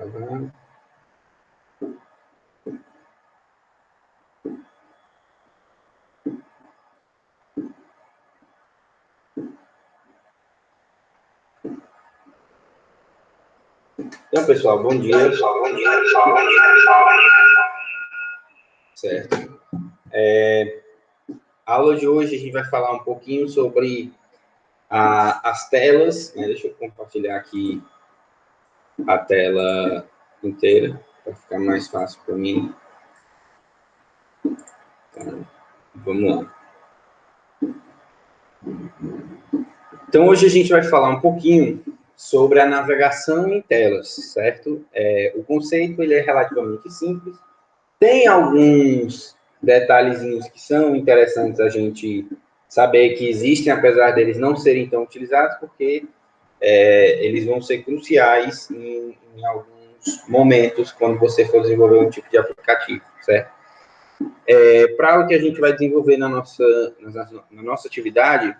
bom. Então, pessoal, bom dia. Certo. A aula de hoje a gente vai falar um pouquinho sobre as telas, né? Deixa eu compartilhar aqui a tela inteira, para ficar mais fácil para mim. Então, vamos lá. Então, hoje a gente vai falar um pouquinho sobre a navegação em telas, certo? O conceito ele é relativamente simples. Tem alguns detalhezinhos que são interessantes a gente saber que existem, apesar deles não serem tão utilizados, porque eles vão ser cruciais em alguns momentos quando você for desenvolver um tipo de aplicativo, certo? Para o que a gente vai desenvolver na nossa atividade,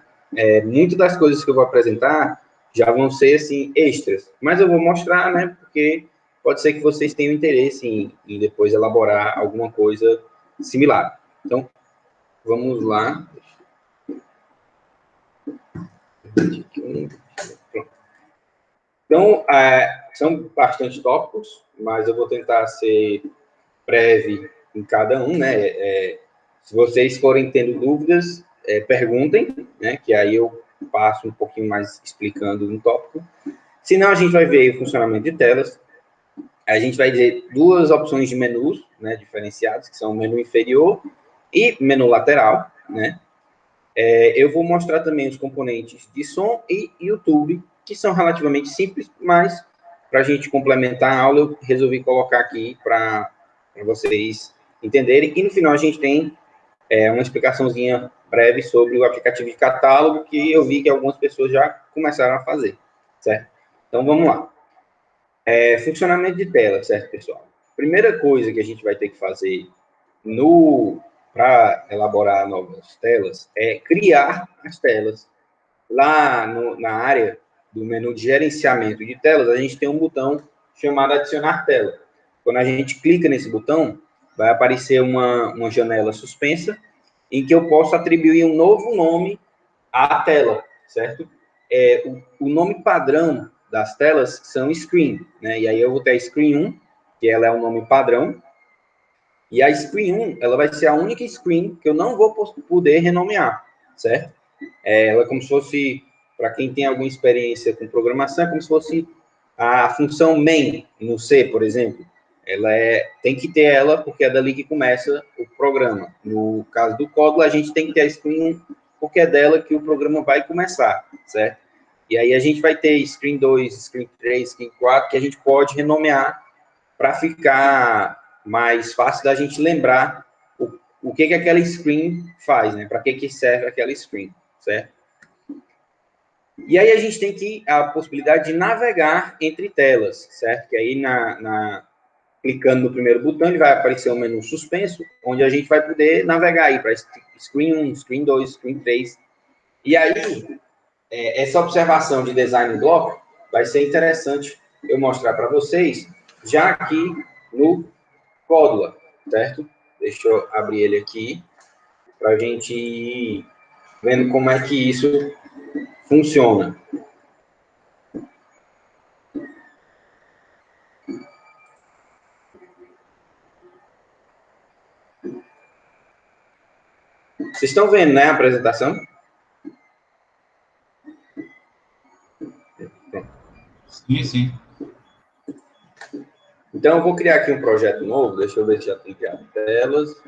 muitas das coisas que eu vou apresentar já vão ser, assim, extras. Mas eu vou mostrar, né, porque pode ser que vocês tenham interesse em depois elaborar alguma coisa similar. Então, vamos lá. Então, são bastante tópicos, mas eu vou tentar ser breve em cada um, né? Se vocês forem tendo dúvidas, perguntem, né? Que aí eu passo um pouquinho mais explicando um tópico. Se não, a gente vai ver o funcionamento de telas. A gente vai ver duas opções de menus, né? Diferenciados, que são o menu inferior e menu lateral, né? Eu vou mostrar também os componentes de som e YouTube, que são relativamente simples, mas para a gente complementar a aula, eu resolvi colocar aqui para vocês entenderem. E no final a gente tem uma explicaçãozinha breve sobre o aplicativo de catálogo, que eu vi que algumas pessoas já começaram a fazer, certo? Então, vamos lá. Funcionamento de tela, certo, pessoal? Primeira coisa que a gente vai ter que fazer para elaborar novas telas é criar as telas. Lá na área do menu de gerenciamento de telas, a gente tem um botão chamado adicionar tela. Quando a gente clica nesse botão, vai aparecer uma janela suspensa em que eu posso atribuir um novo nome à tela, certo? O nome padrão das telas são screen, né? E aí eu vou ter a screen 1, que ela é o nome padrão, e a screen 1, ela vai ser a única screen que eu não vou poder renomear, certo? Ela é como se fosse, para quem tem alguma experiência com programação, é como se fosse a função main no C, por exemplo. Tem que ter ela, porque é dali que começa o programa. No caso do código, a gente tem que ter a screen 1, porque é dela que o programa vai começar, certo? E aí a gente vai ter screen 2, screen 3, screen 4, que a gente pode renomear para ficar mais fácil da gente lembrar o que aquela screen faz, né? Para que serve aquela screen, certo? E aí a gente tem a possibilidade de navegar entre telas, certo? Que aí, clicando no primeiro botão, ele vai aparecer um menu suspenso, onde a gente vai poder navegar aí para screen 1, screen 2, screen 3. E aí, essa observação de design block vai ser interessante eu mostrar para vocês, já aqui no Códula, certo? Deixa eu abrir ele aqui, para a gente ir vendo como é que isso funciona. Vocês estão vendo, né, a apresentação? Sim, sim. Então, eu vou criar aqui um projeto novo. Deixa eu ver se já tem criado telas.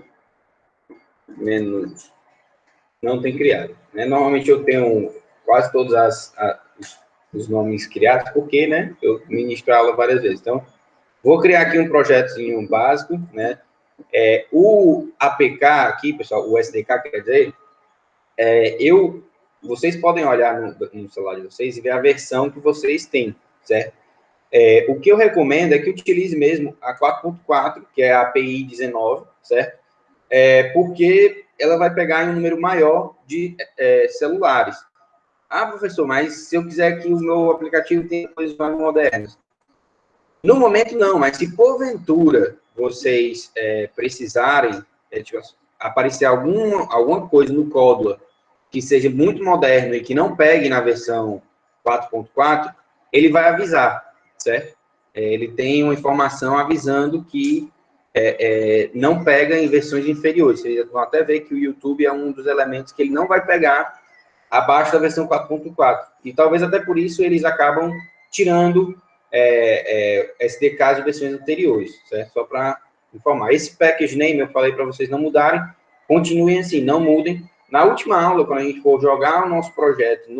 Menos. Não tem criado. Né? Normalmente eu tenho quase todos os nomes criados, porque, né, eu ministro a aula várias vezes. Então, vou criar aqui um projetozinho básico, né? O APK aqui, pessoal, o SDK, quer dizer, vocês podem olhar no celular de vocês e ver a versão que vocês têm, certo? O que eu recomendo é que utilize mesmo a 4.4, que é a API 19, certo? Porque ela vai pegar em um número maior de celulares. Ah, professor, mas se eu quiser que o meu aplicativo tenha coisas mais modernas, No momento, não, mas se porventura vocês precisarem, tipo, aparecer alguma coisa no Códula que seja muito moderno e que não pegue na versão 4.4, ele vai avisar, certo? Ele tem uma informação avisando que não pega em versões inferiores. Vocês vão até ver que o YouTube é um dos elementos que ele não vai pegar abaixo da versão 4.4. E talvez até por isso eles acabam tirando SDKs de versões anteriores, certo? Só para informar. Esse package name, eu falei para vocês não mudarem, continuem assim, não mudem. Na última aula, quando a gente for jogar o nosso projeto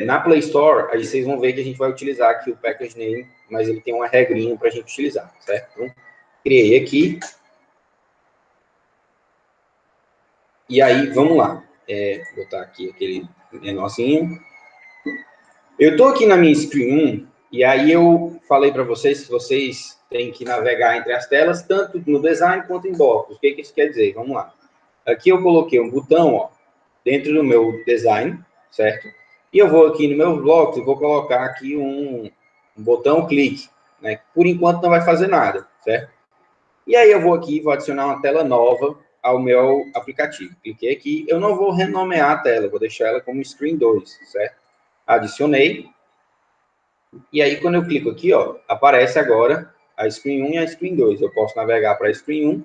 na Play Store, aí vocês vão ver que a gente vai utilizar aqui o package name, mas ele tem uma regrinha para a gente utilizar, certo? Então, criei aqui. E aí, vamos lá. Vou botar aqui aquele menorzinho. Eu estou aqui na minha Screen 1, e aí eu falei para vocês que vocês têm que navegar entre as telas, tanto no design quanto em blocos. O que isso quer dizer? Vamos lá. Aqui eu coloquei um botão, ó, dentro do meu design, certo? E eu vou aqui no meu blocos e vou colocar aqui um botão clique, né? Por enquanto não vai fazer nada, certo? E aí eu vou aqui e vou adicionar uma tela nova ao meu aplicativo. Cliquei aqui, eu não vou renomear a tela, vou deixar ela como Screen 2, certo? Adicionei. E aí, quando eu clico aqui, ó, aparece agora a Screen 1 e a Screen 2. Eu posso navegar para a Screen 1.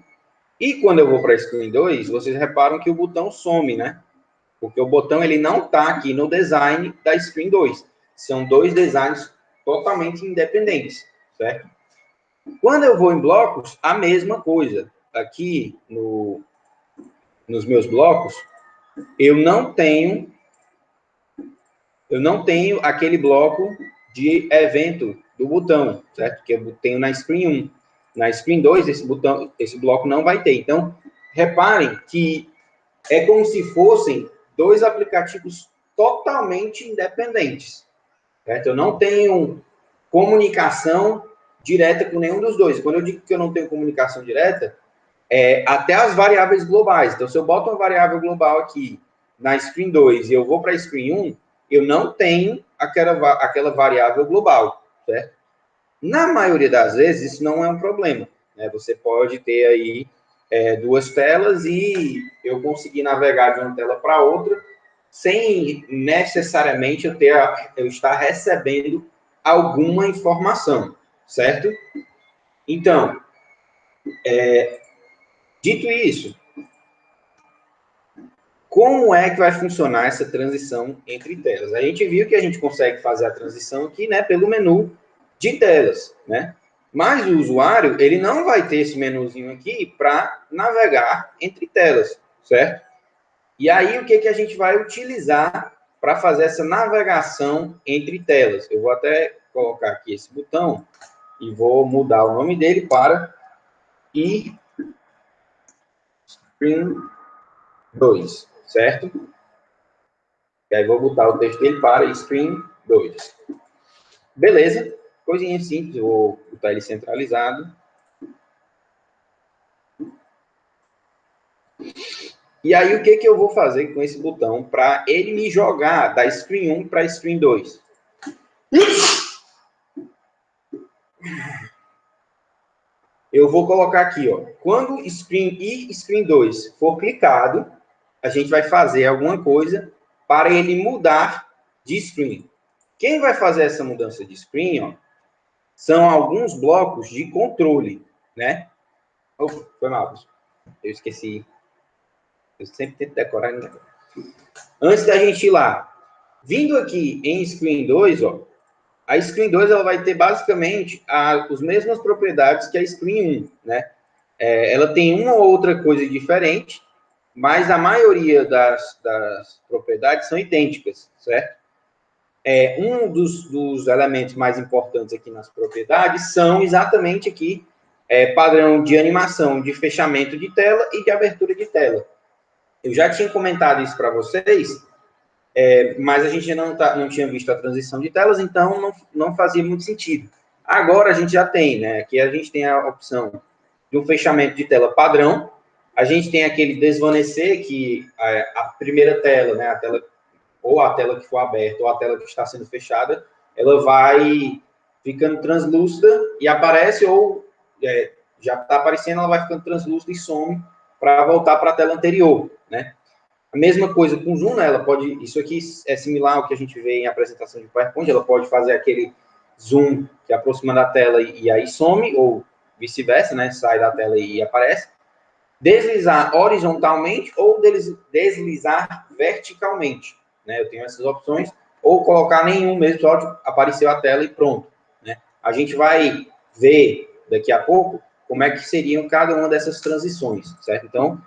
E quando eu vou para a Screen 2, vocês reparam que o botão some, né? Porque o botão ele não está aqui no design da Screen 2. São dois designs totalmente independentes, certo? Quando eu vou em blocos, a mesma coisa. Aqui nos meus blocos, eu não tenho aquele bloco de evento do botão, certo? Que eu tenho na Screen 1. Na Screen 2, esse bloco não vai ter. Então, reparem que é como se fossem dois aplicativos totalmente independentes, certo? Eu não tenho comunicação direta com nenhum dos dois. Quando eu digo que eu não tenho comunicação direta, até as variáveis globais. Então, se eu boto uma variável global aqui na Screen 2 e eu vou para a Screen 1, eu não tenho aquela variável global, certo? Na maioria das vezes, isso não é um problema, né? Você pode ter aí duas telas e eu conseguir navegar de uma tela para outra sem necessariamente eu estar recebendo alguma informação, certo? Então, dito isso, como é que vai funcionar essa transição entre telas? A gente viu que a gente consegue fazer a transição aqui, né, pelo menu de telas, né? Mas o usuário, ele não vai ter esse menuzinho aqui para navegar entre telas, certo? E aí, o que a gente vai utilizar para fazer essa navegação entre telas? Eu vou até colocar aqui esse botão e vou mudar o nome dele para Screen 2, certo? E aí vou botar o texto dele para Screen 2. Beleza, coisinha simples, vou botar ele centralizado. E aí o que eu vou fazer com esse botão para ele me jogar da Screen 1 para Screen 2? Eu vou colocar aqui, ó, quando Screen e Screen 2 for clicado, a gente vai fazer alguma coisa para ele mudar de screen. Quem vai fazer essa mudança de screen, ó, são alguns blocos de controle, né? Foi mal, eu esqueci. Eu sempre tento decorar. Antes da gente ir lá, vindo aqui em Screen 2, ó, a Screen 2 ela vai ter basicamente as mesmas propriedades que a Screen 1, né? Ela tem uma ou outra coisa diferente, mas a maioria das propriedades são idênticas, certo? Um dos elementos mais importantes aqui nas propriedades são exatamente aqui padrão de animação, de fechamento de tela e de abertura de tela. Eu já tinha comentado isso para vocês, mas a gente não tinha visto a transição de telas, então não fazia muito sentido. Agora a gente já tem, né? Aqui a gente tem a opção de um fechamento de tela padrão, a gente tem aquele desvanecer, que a primeira tela, né, a tela que for aberta ou a tela que está sendo fechada, ela vai ficando translúcida e aparece, ou já está aparecendo, ela vai ficando translúcida e some para voltar para a tela anterior, né? A mesma coisa com zoom, né? Ela pode, isso aqui é similar ao que a gente vê em apresentação de PowerPoint, ela pode fazer aquele zoom que aproxima da tela e aí some, ou vice-versa, né? Sai da tela e aparece. Deslizar horizontalmente ou deslizar verticalmente, né? Eu tenho essas opções, ou colocar nenhum mesmo, só apareceu a tela e pronto, né? A gente vai ver daqui a pouco como é que seriam cada uma dessas transições, certo? Então,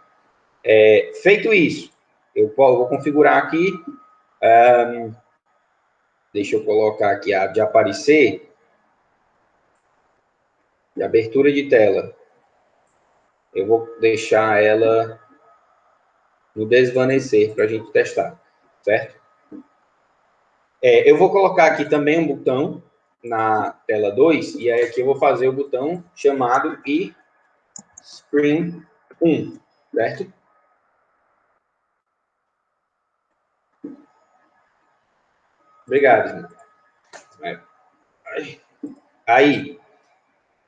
feito isso, eu vou configurar aqui, deixa eu colocar aqui a de aparecer, de abertura de tela. Eu vou deixar ela no desvanecer para a gente testar, certo? Eu vou colocar aqui também um botão na tela 2, e aí aqui eu vou fazer o botão chamado Screen 1, certo? Obrigado. Aí,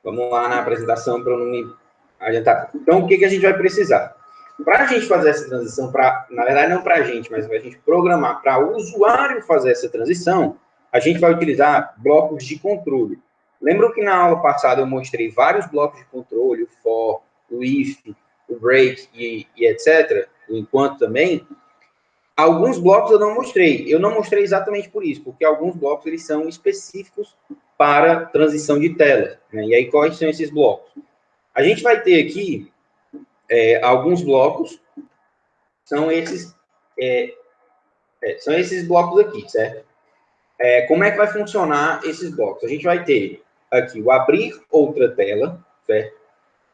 vamos lá na apresentação para eu não me adiantar. Então, o que a gente vai precisar? Para a gente fazer essa transição, na verdade não para a gente, mas para a gente programar, para o usuário fazer essa transição, a gente vai utilizar blocos de controle. Lembram que na aula passada eu mostrei vários blocos de controle, o for, o if, o break e etc., o enquanto também. Alguns blocos eu não mostrei. Eu não mostrei exatamente por isso, porque alguns blocos eles são específicos para transição de tela, né? E aí, quais são esses blocos? A gente vai ter aqui alguns blocos, são esses blocos aqui, certo? Como é que vai funcionar esses blocos? A gente vai ter aqui o abrir outra tela, certo?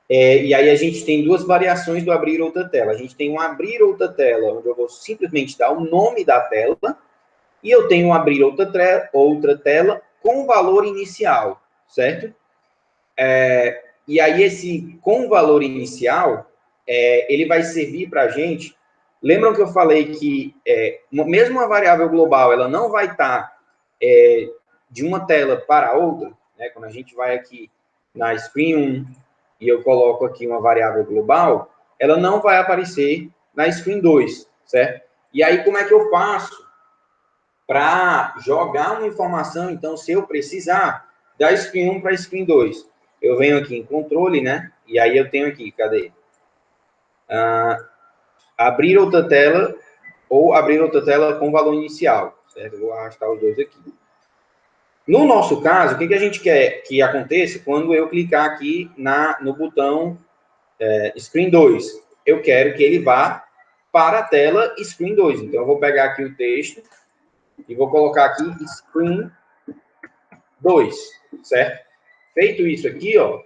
E aí a gente tem duas variações do abrir outra tela. A gente tem um abrir outra tela, onde eu vou simplesmente dar o nome da tela, e eu tenho um abrir outra tela com o valor inicial, certo? E aí esse com o valor inicial, ele vai servir para a gente. Lembram que eu falei que mesmo uma variável global, ela não vai estar de uma tela para outra, né? Quando a gente vai aqui na Screen 1 e eu coloco aqui uma variável global, ela não vai aparecer na Screen 2, certo? E aí, como é que eu faço para jogar uma informação, então, se eu precisar, da Screen 1 para a Screen 2? Eu venho aqui em controle, né? E aí eu tenho aqui, cadê? Abrir outra tela ou abrir outra tela com valor inicial, certo? Eu vou arrastar os dois aqui. No nosso caso, o que a gente quer que aconteça quando eu clicar aqui no botão Screen 2? Eu quero que ele vá para a tela Screen 2. Então, eu vou pegar aqui o texto e vou colocar aqui Screen 2, certo? Feito isso aqui, ó,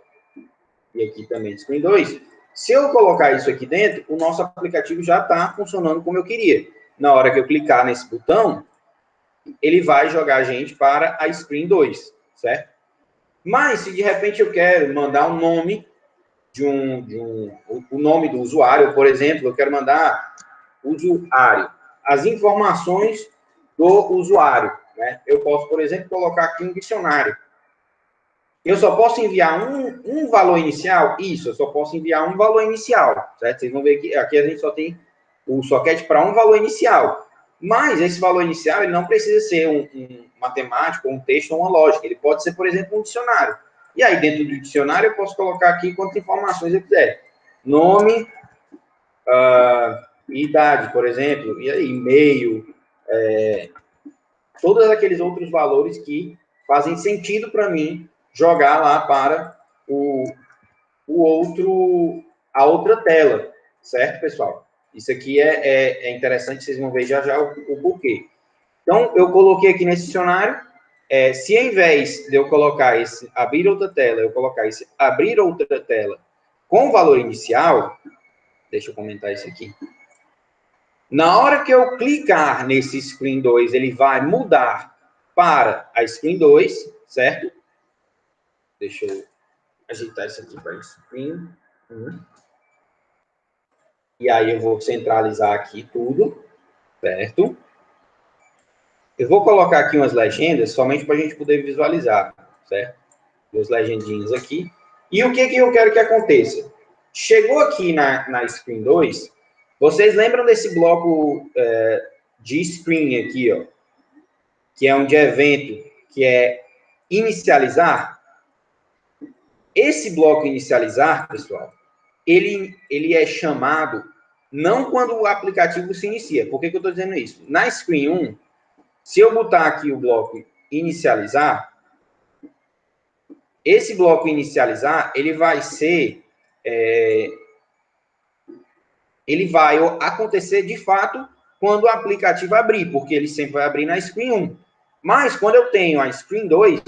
e aqui também Screen 2, se eu colocar isso aqui dentro, o nosso aplicativo já está funcionando como eu queria. Na hora que eu clicar nesse botão, ele vai jogar a gente para a Screen 2, certo? Mas, se de repente eu quero mandar um nome o nome do usuário, por exemplo, eu quero mandar usuário, as informações do usuário, né? Eu posso, por exemplo, colocar aqui um dicionário. Eu só posso enviar um valor inicial? Isso, eu só posso enviar um valor inicial, certo? Vocês vão ver que aqui a gente só tem o socket para um valor inicial. Mas esse valor inicial, ele não precisa ser um matemático, um texto ou uma lógica. Ele pode ser, por exemplo, um dicionário. E aí, dentro do dicionário, eu posso colocar aqui quantas informações eu quiser. Nome, idade, por exemplo, e aí, e-mail, todos aqueles outros valores que fazem sentido para mim jogar lá para a outra tela, certo, pessoal? Isso aqui é interessante, vocês vão ver já o porquê. Então, eu coloquei aqui nesse dicionário, se ao invés de eu colocar esse abrir outra tela, eu colocar esse abrir outra tela com o valor inicial, deixa eu comentar isso aqui. Na hora que eu clicar nesse Screen 2, ele vai mudar para a Screen 2, certo? Deixa eu ajeitar isso aqui para Screen 1. E aí eu vou centralizar aqui tudo, certo? Eu vou colocar aqui umas legendas somente para a gente poder visualizar. certo? Duas legendinhas aqui. E o que eu quero que aconteça? Chegou aqui na screen 2, vocês lembram desse bloco de screen aqui, ó, que é um de evento, que é inicializar? Esse bloco inicializar, pessoal, ele é chamado não quando o aplicativo se inicia. Por que eu estou dizendo isso? Na screen 1, se eu botar aqui o bloco inicializar, esse bloco inicializar, ele vai ser... ele vai acontecer, de fato, quando o aplicativo abrir, porque ele sempre vai abrir na screen 1. Mas, quando eu tenho a screen 2,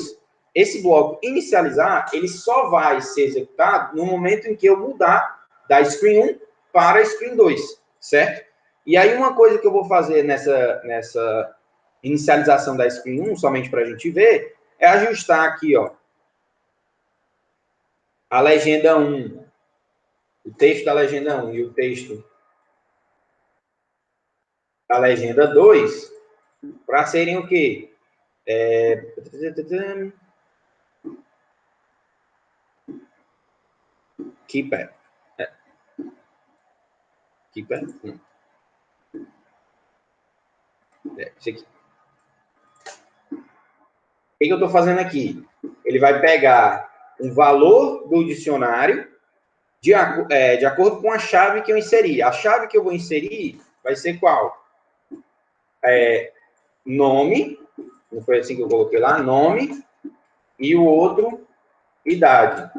esse bloco inicializar, ele só vai ser executado no momento em que eu mudar da screen 1 para a screen 2, certo? E aí, uma coisa que eu vou fazer nessa inicialização da screen 1, somente para a gente ver, é ajustar aqui, ó, a legenda 1, o texto da legenda 1 e o texto da legenda 2, para serem o quê? Keeper. Keeper. Esse aqui. O que eu estou fazendo aqui? Ele vai pegar um valor do dicionário de acordo com a chave que eu inseri. A chave que eu vou inserir vai ser qual? Nome, não foi assim que eu coloquei lá? Nome, e o outro, idade.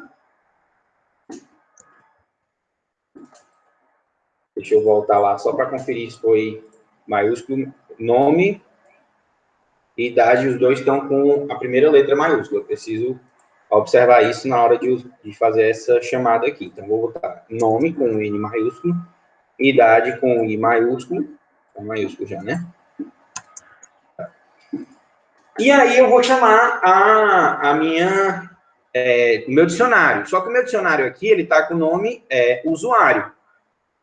Deixa eu voltar lá só para conferir se foi maiúsculo. Nome e idade, os dois estão com a primeira letra maiúscula. Eu preciso observar isso na hora de fazer essa chamada aqui. Então, vou botar nome com N maiúsculo, idade com I maiúsculo, é maiúsculo já, né? E aí eu vou chamar o meu dicionário. Só que o meu dicionário aqui, ele está com o nome usuário.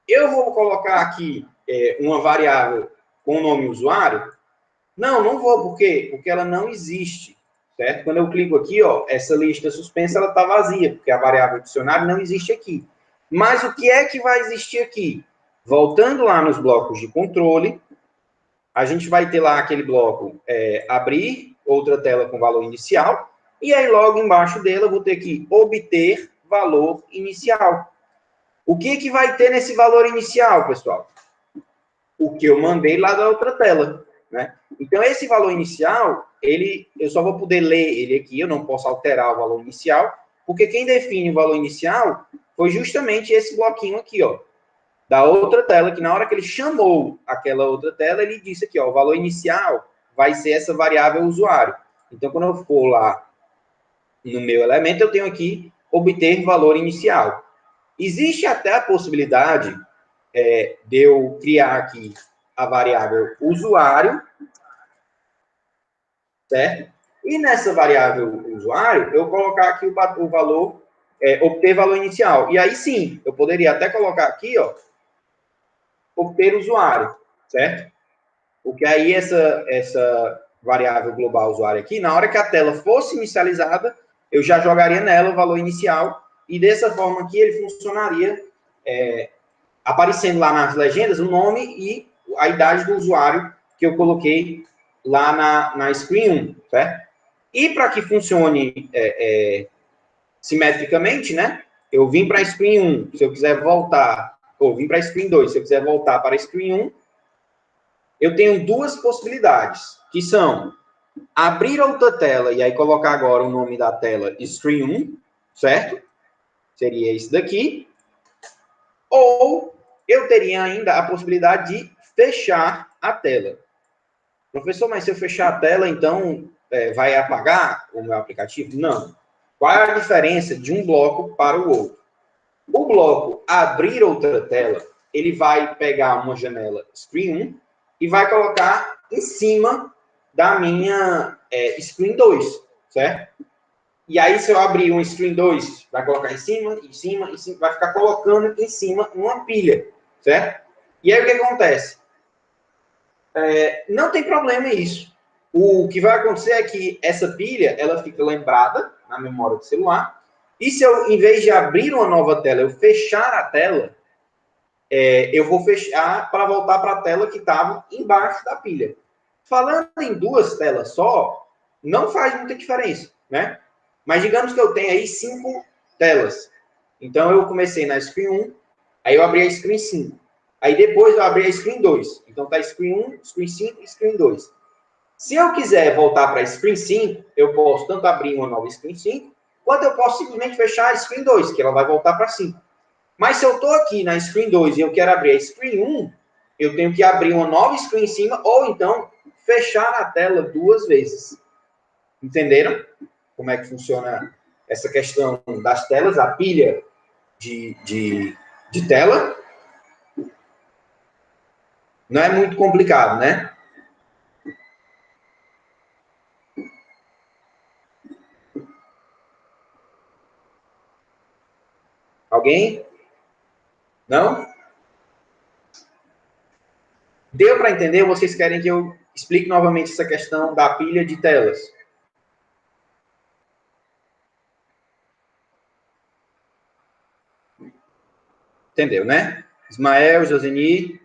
Eu vou colocar aqui uma variável com o nome usuário? Não vou. Por quê? Porque ela não existe, certo? Quando eu clico aqui, ó, essa lista suspensa, ela está vazia, porque a variável dicionário não existe aqui. Mas o que é que vai existir aqui? Voltando lá nos blocos de controle, a gente vai ter lá aquele bloco abrir outra tela com valor inicial, e aí logo embaixo dela eu vou ter que obter valor inicial. O que vai ter nesse valor inicial, pessoal? O que eu mandei lá da outra tela, né? Então, esse valor inicial, eu só vou poder ler ele aqui, eu não posso alterar o valor inicial, porque quem define o valor inicial foi justamente esse bloquinho aqui, ó, da outra tela, que na hora que ele chamou aquela outra tela, ele disse aqui, ó, o valor inicial vai ser essa variável usuário. Então, quando eu for lá no meu elemento, eu tenho aqui obter valor inicial. Existe até a possibilidade de eu criar aqui a variável usuário, certo? E nessa variável usuário, eu colocar aqui o valor, obter valor inicial. E aí sim, eu poderia até colocar aqui, ó, obter usuário, certo? Porque aí essa variável global usuário aqui, na hora que a tela fosse inicializada, eu já jogaria nela o valor inicial, e dessa forma aqui ele funcionaria aparecendo lá nas legendas o nome e a idade do usuário que eu coloquei lá na screen 1, certo? E para que funcione simetricamente, né? Eu vim para a screen 1, se eu quiser voltar, ou vim para a screen 2, se eu quiser voltar para a screen 1, eu tenho duas possibilidades, que são abrir outra tela e aí colocar agora o nome da tela screen 1, certo? Seria esse daqui. Ou eu teria ainda a possibilidade de fechar a tela. Professor, mas se eu fechar a tela, então vai apagar o meu aplicativo? Não. Qual é a diferença de um bloco para o outro? O bloco abrir outra tela, ele vai pegar uma janela screen 1 e vai colocar em cima da minha screen 2, certo? E aí, se eu abrir um screen 2, vai colocar em cima, vai ficar colocando em cima uma pilha, certo? E aí, o que acontece? Não tem problema isso. o que vai acontecer é que essa pilha, ela fica lembrada na memória do celular, e se eu, em vez de abrir uma nova tela, eu fechar a tela, eu vou fechar para voltar para a tela que estava embaixo da pilha. Falando em duas telas só, não faz muita diferença, né? Mas digamos que eu tenho aí 5 telas. Então, eu comecei na screen 1, aí eu abri a screen 5. Aí depois eu abri a screen 2. Então, tá screen 1, screen 5 e screen 2. Se eu quiser voltar para a screen 5, eu posso tanto abrir uma nova screen 5, quanto eu posso simplesmente fechar a screen 2, que ela vai voltar para 5. Mas se eu estou aqui na screen 2 e eu quero abrir a screen 1, eu tenho que abrir uma nova screen em cima, ou então fechar a tela 2 vezes. Entenderam como é que funciona essa questão das telas, a pilha de tela? Não é muito complicado, né? Alguém? Não? Deu para entender? Ou vocês querem que eu explique novamente essa questão da pilha de telas? Entendeu, né? Ismael, Joseni?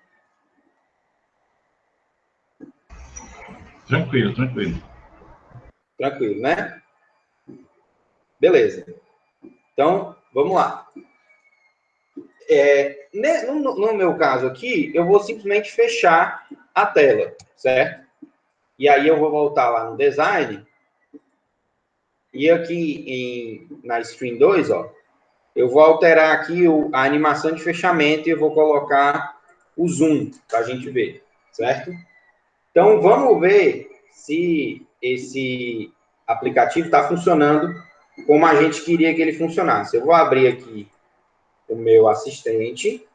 Tranquilo, tranquilo. Tranquilo, né? Beleza. Então, vamos lá. No meu caso aqui, eu vou simplesmente fechar a tela, certo? E aí eu vou voltar lá no design. E aqui na screen 2, ó, eu vou alterar aqui a animação de fechamento e eu vou colocar o zoom para a gente ver, certo? Então, vamos ver se esse aplicativo está funcionando como a gente queria que ele funcionasse. Eu vou abrir aqui o meu assistente,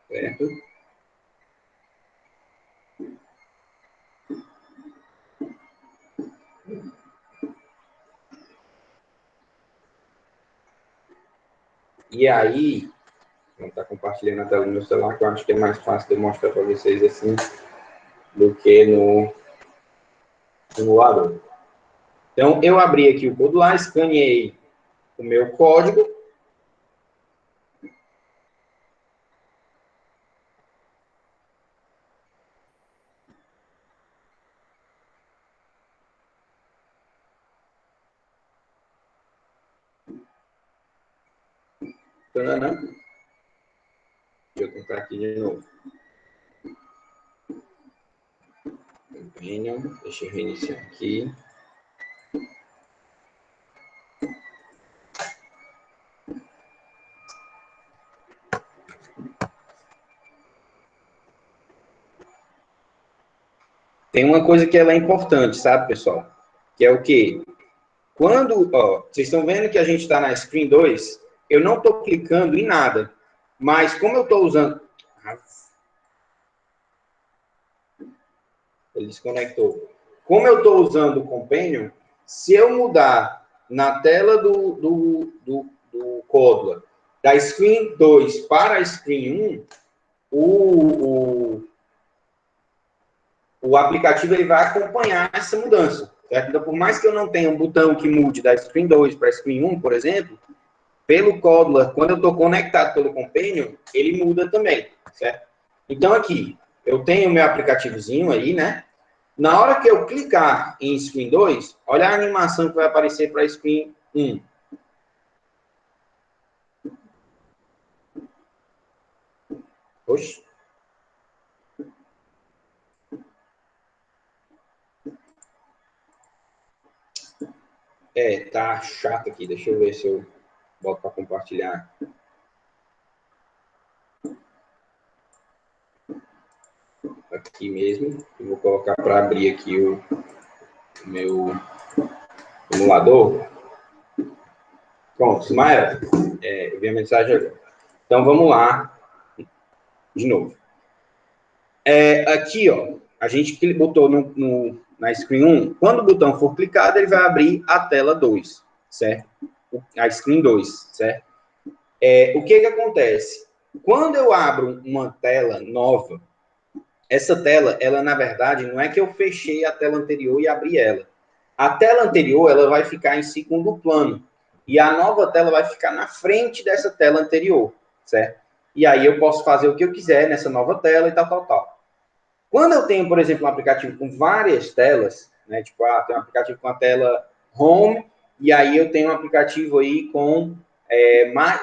certo? E aí, vou estar compartilhando a tela do meu celular, que eu acho que é mais fácil de eu mostrar para vocês assim do que no simulador. Então, eu abri aqui o código lá, escaneei o meu código. Tanana. Deixa eu tentar aqui de novo. Deixa eu reiniciar aqui. Tem uma coisa que ela é importante, sabe, pessoal? Que é o quê? Quando, ó, vocês estão vendo que a gente está na screen 2, eu não estou clicando em nada. Mas como eu estou usando... Ele desconectou. Como eu estou usando o Companion, se eu mudar na tela do Códula, da screen 2 para a screen 1, o aplicativo ele vai acompanhar essa mudança. Certo? Então, por mais que eu não tenha um botão que mude da screen 2 para a screen 1, por exemplo, pelo Códula, quando eu estou conectado pelo Companion, ele muda também. Certo? Então, aqui, eu tenho o meu aplicativozinho aí, né? Na hora que eu clicar em screen 2, olha a animação que vai aparecer para a screen 1. Oxe. Tá chato aqui. Deixa eu ver se eu boto para compartilhar. Aqui mesmo. Eu vou colocar para abrir aqui o meu simulador. Pronto, Ismael. Eu vi a mensagem agora. Então, vamos lá. De novo. Aqui, ó. A gente botou na screen 1. Quando o botão for clicado, ele vai abrir a tela 2. Certo? A screen 2. Certo? O que acontece? Quando eu abro uma tela nova, essa tela, ela na verdade, não é que eu fechei a tela anterior e abri ela. A tela anterior, ela vai ficar em segundo plano. E a nova tela vai ficar na frente dessa tela anterior, certo? E aí eu posso fazer o que eu quiser nessa nova tela e tal. Quando eu tenho, por exemplo, um aplicativo com várias telas, né? Tipo, tem um aplicativo com a tela Home, e aí eu tenho um aplicativo aí com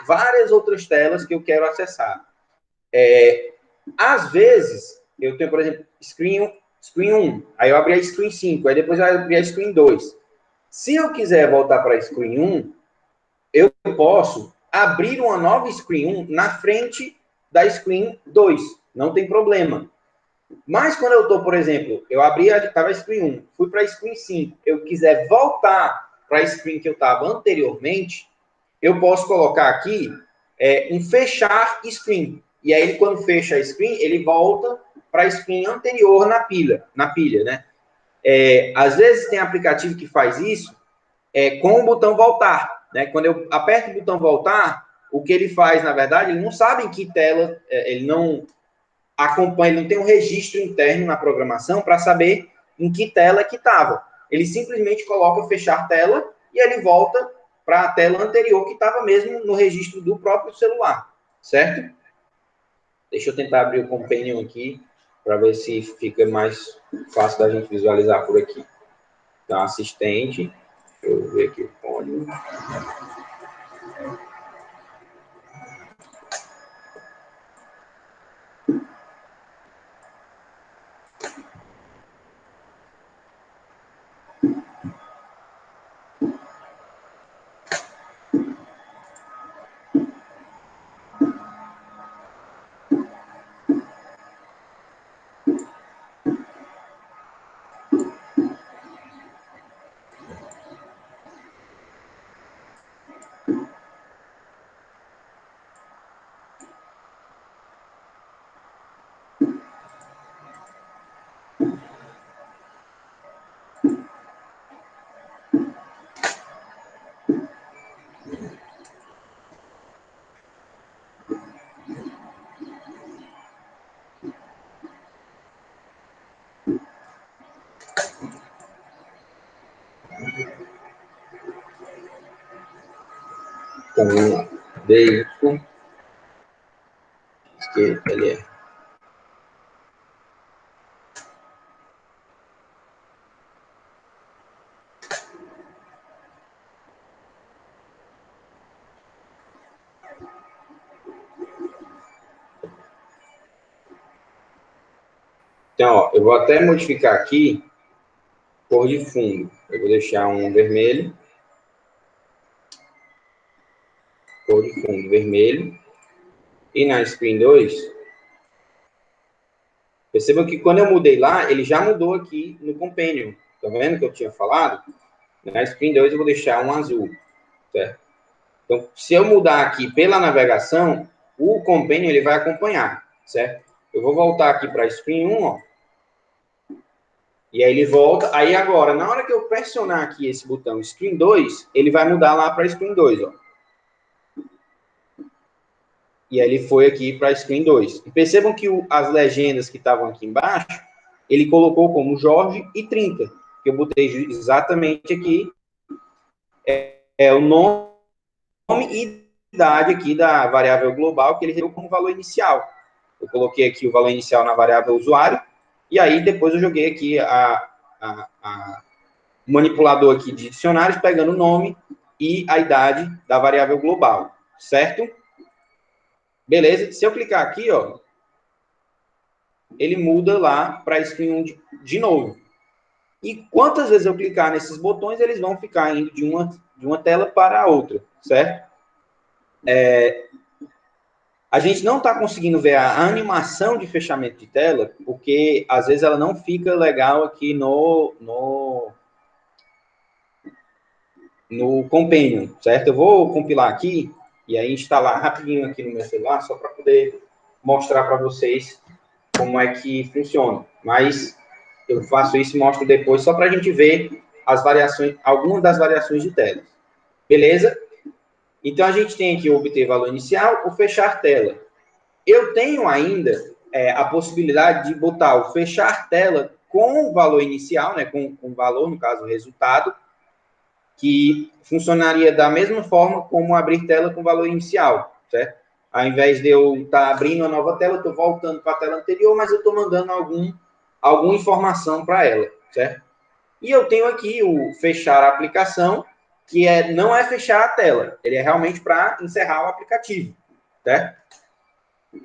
várias outras telas que eu quero acessar. Às vezes, eu tenho, por exemplo, screen 1, aí eu abri a screen 5, aí depois eu abri a screen 2. Se eu quiser voltar para a screen 1, eu posso abrir uma nova screen 1 na frente da screen 2. Não tem problema. Mas quando eu estou, por exemplo, eu abri, estava a screen 1, fui para a screen 5, eu quiser voltar para a screen que eu estava anteriormente, eu posso colocar aqui um fechar screen. E aí, ele, quando fecha a screen, ele volta para a screen anterior na pilha, né? Às vezes tem aplicativo que faz isso com o botão voltar, né? Quando eu aperto o botão voltar, o que ele faz, na verdade, ele não sabe em que tela, ele não acompanha, ele não tem um registro interno na programação para saber em que tela que estava. Ele simplesmente coloca fechar tela e ele volta para a tela anterior que estava mesmo no registro do próprio celular, certo? Deixa eu tentar abrir o Companion aqui para ver se fica mais fácil da gente visualizar por aqui. Então, assistente, deixa eu ver aqui o fone. Então, vamos lá. DY, que ele é. Então, ó, eu vou até modificar aqui cor de fundo. Eu vou deixar um vermelho. Cor de fundo vermelho. E na screen 2, perceba que quando eu mudei lá, ele já mudou aqui no Companion. Tá vendo que eu tinha falado? Na screen 2 eu vou deixar um azul, certo? Então, se eu mudar aqui pela navegação, o Companion ele vai acompanhar, certo? Eu vou voltar aqui para a screen 1, ó. E aí ele volta. Aí agora, na hora que eu pressionar aqui esse botão screen 2, ele vai mudar lá para a screen 2, ó. E aí ele foi aqui para a screen 2. E percebam que as legendas que estavam aqui embaixo, ele colocou como Jorge e 30. Que eu botei exatamente aqui o nome e idade aqui da variável global que ele deu como valor inicial. Eu coloquei aqui o valor inicial na variável usuário, e aí depois eu joguei aqui o manipulador aqui de dicionários, pegando o nome e a idade da variável global, certo? Beleza? Se eu clicar aqui, ó, ele muda lá para a screen 1 de novo. E quantas vezes eu clicar nesses botões, eles vão ficar indo de uma tela para a outra, certo? A gente não está conseguindo ver a animação de fechamento de tela, porque às vezes ela não fica legal aqui no Companion, certo? Eu vou compilar aqui e aí instalar rapidinho aqui no meu celular, só para poder mostrar para vocês como é que funciona. Mas eu faço isso e mostro depois, só para a gente ver as variações, algumas das variações de tela. Beleza? Então, a gente tem aqui o obter valor inicial, o fechar tela. Eu tenho ainda a possibilidade de botar o fechar tela com o valor inicial, né, com o valor, no caso, o resultado, que funcionaria da mesma forma como abrir tela com valor inicial, certo? Ao invés de eu estar abrindo uma nova tela, eu estou voltando para a tela anterior, mas eu estou mandando alguma informação para ela, certo? E eu tenho aqui o fechar a aplicação, que não é fechar a tela, ele é realmente para encerrar o aplicativo, certo?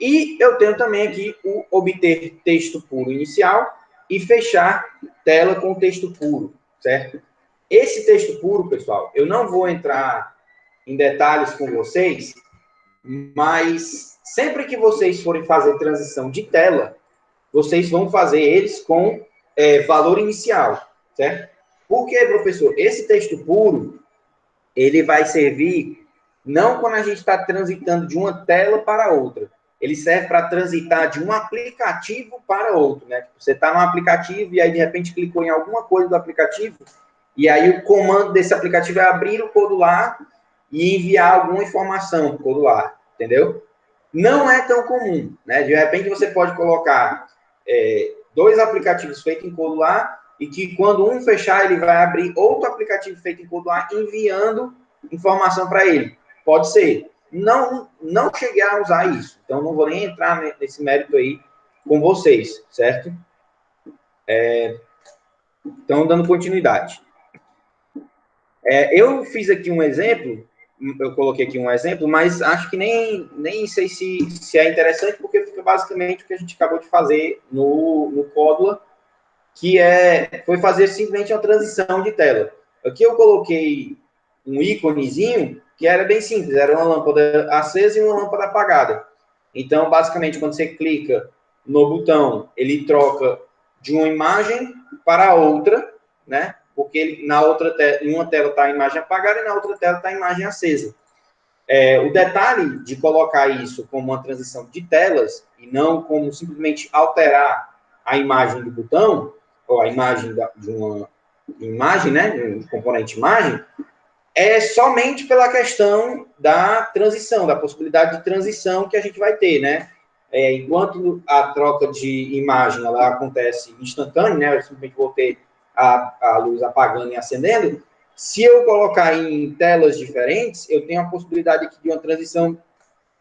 E eu tenho também aqui o obter texto puro inicial e fechar tela com texto puro, certo? Esse texto puro, pessoal, eu não vou entrar em detalhes com vocês, mas sempre que vocês forem fazer transição de tela, vocês vão fazer eles com valor inicial, certo? Por quê, professor? Esse texto puro, ele vai servir não quando a gente está transitando de uma tela para outra. Ele serve para transitar de um aplicativo para outro, né? Você está no aplicativo e aí, de repente, clicou em alguma coisa do aplicativo e aí o comando desse aplicativo é abrir o Codular e enviar alguma informação para o Codular, entendeu? Não é tão comum, né? De repente, você pode colocar dois aplicativos feitos em Codular e que quando um fechar, ele vai abrir outro aplicativo feito em Codular enviando informação para ele. Pode ser. Não cheguei a usar isso. Então, não vou nem entrar nesse mérito aí com vocês, certo? Então, dando continuidade. Eu fiz aqui um exemplo, eu coloquei aqui um exemplo, mas acho que nem sei se é interessante, porque fica basicamente o que a gente acabou de fazer no Códula, que foi fazer simplesmente uma transição de tela. Aqui eu coloquei um íconezinho que era bem simples, era uma lâmpada acesa e uma lâmpada apagada. Então, basicamente, quando você clica no botão, ele troca de uma imagem para outra, né? Porque em uma tela está a imagem apagada e na outra tela está a imagem acesa. O detalhe de colocar isso como uma transição de telas e não como simplesmente alterar a imagem do botão, ou a imagem de uma imagem, né? Um componente imagem, é somente pela questão da transição, da possibilidade de transição que a gente vai ter, né? Enquanto a troca de imagem ela acontece instantânea, né? Eu simplesmente vou ter a luz apagando e acendendo. Se eu colocar em telas diferentes, eu tenho a possibilidade aqui de uma transição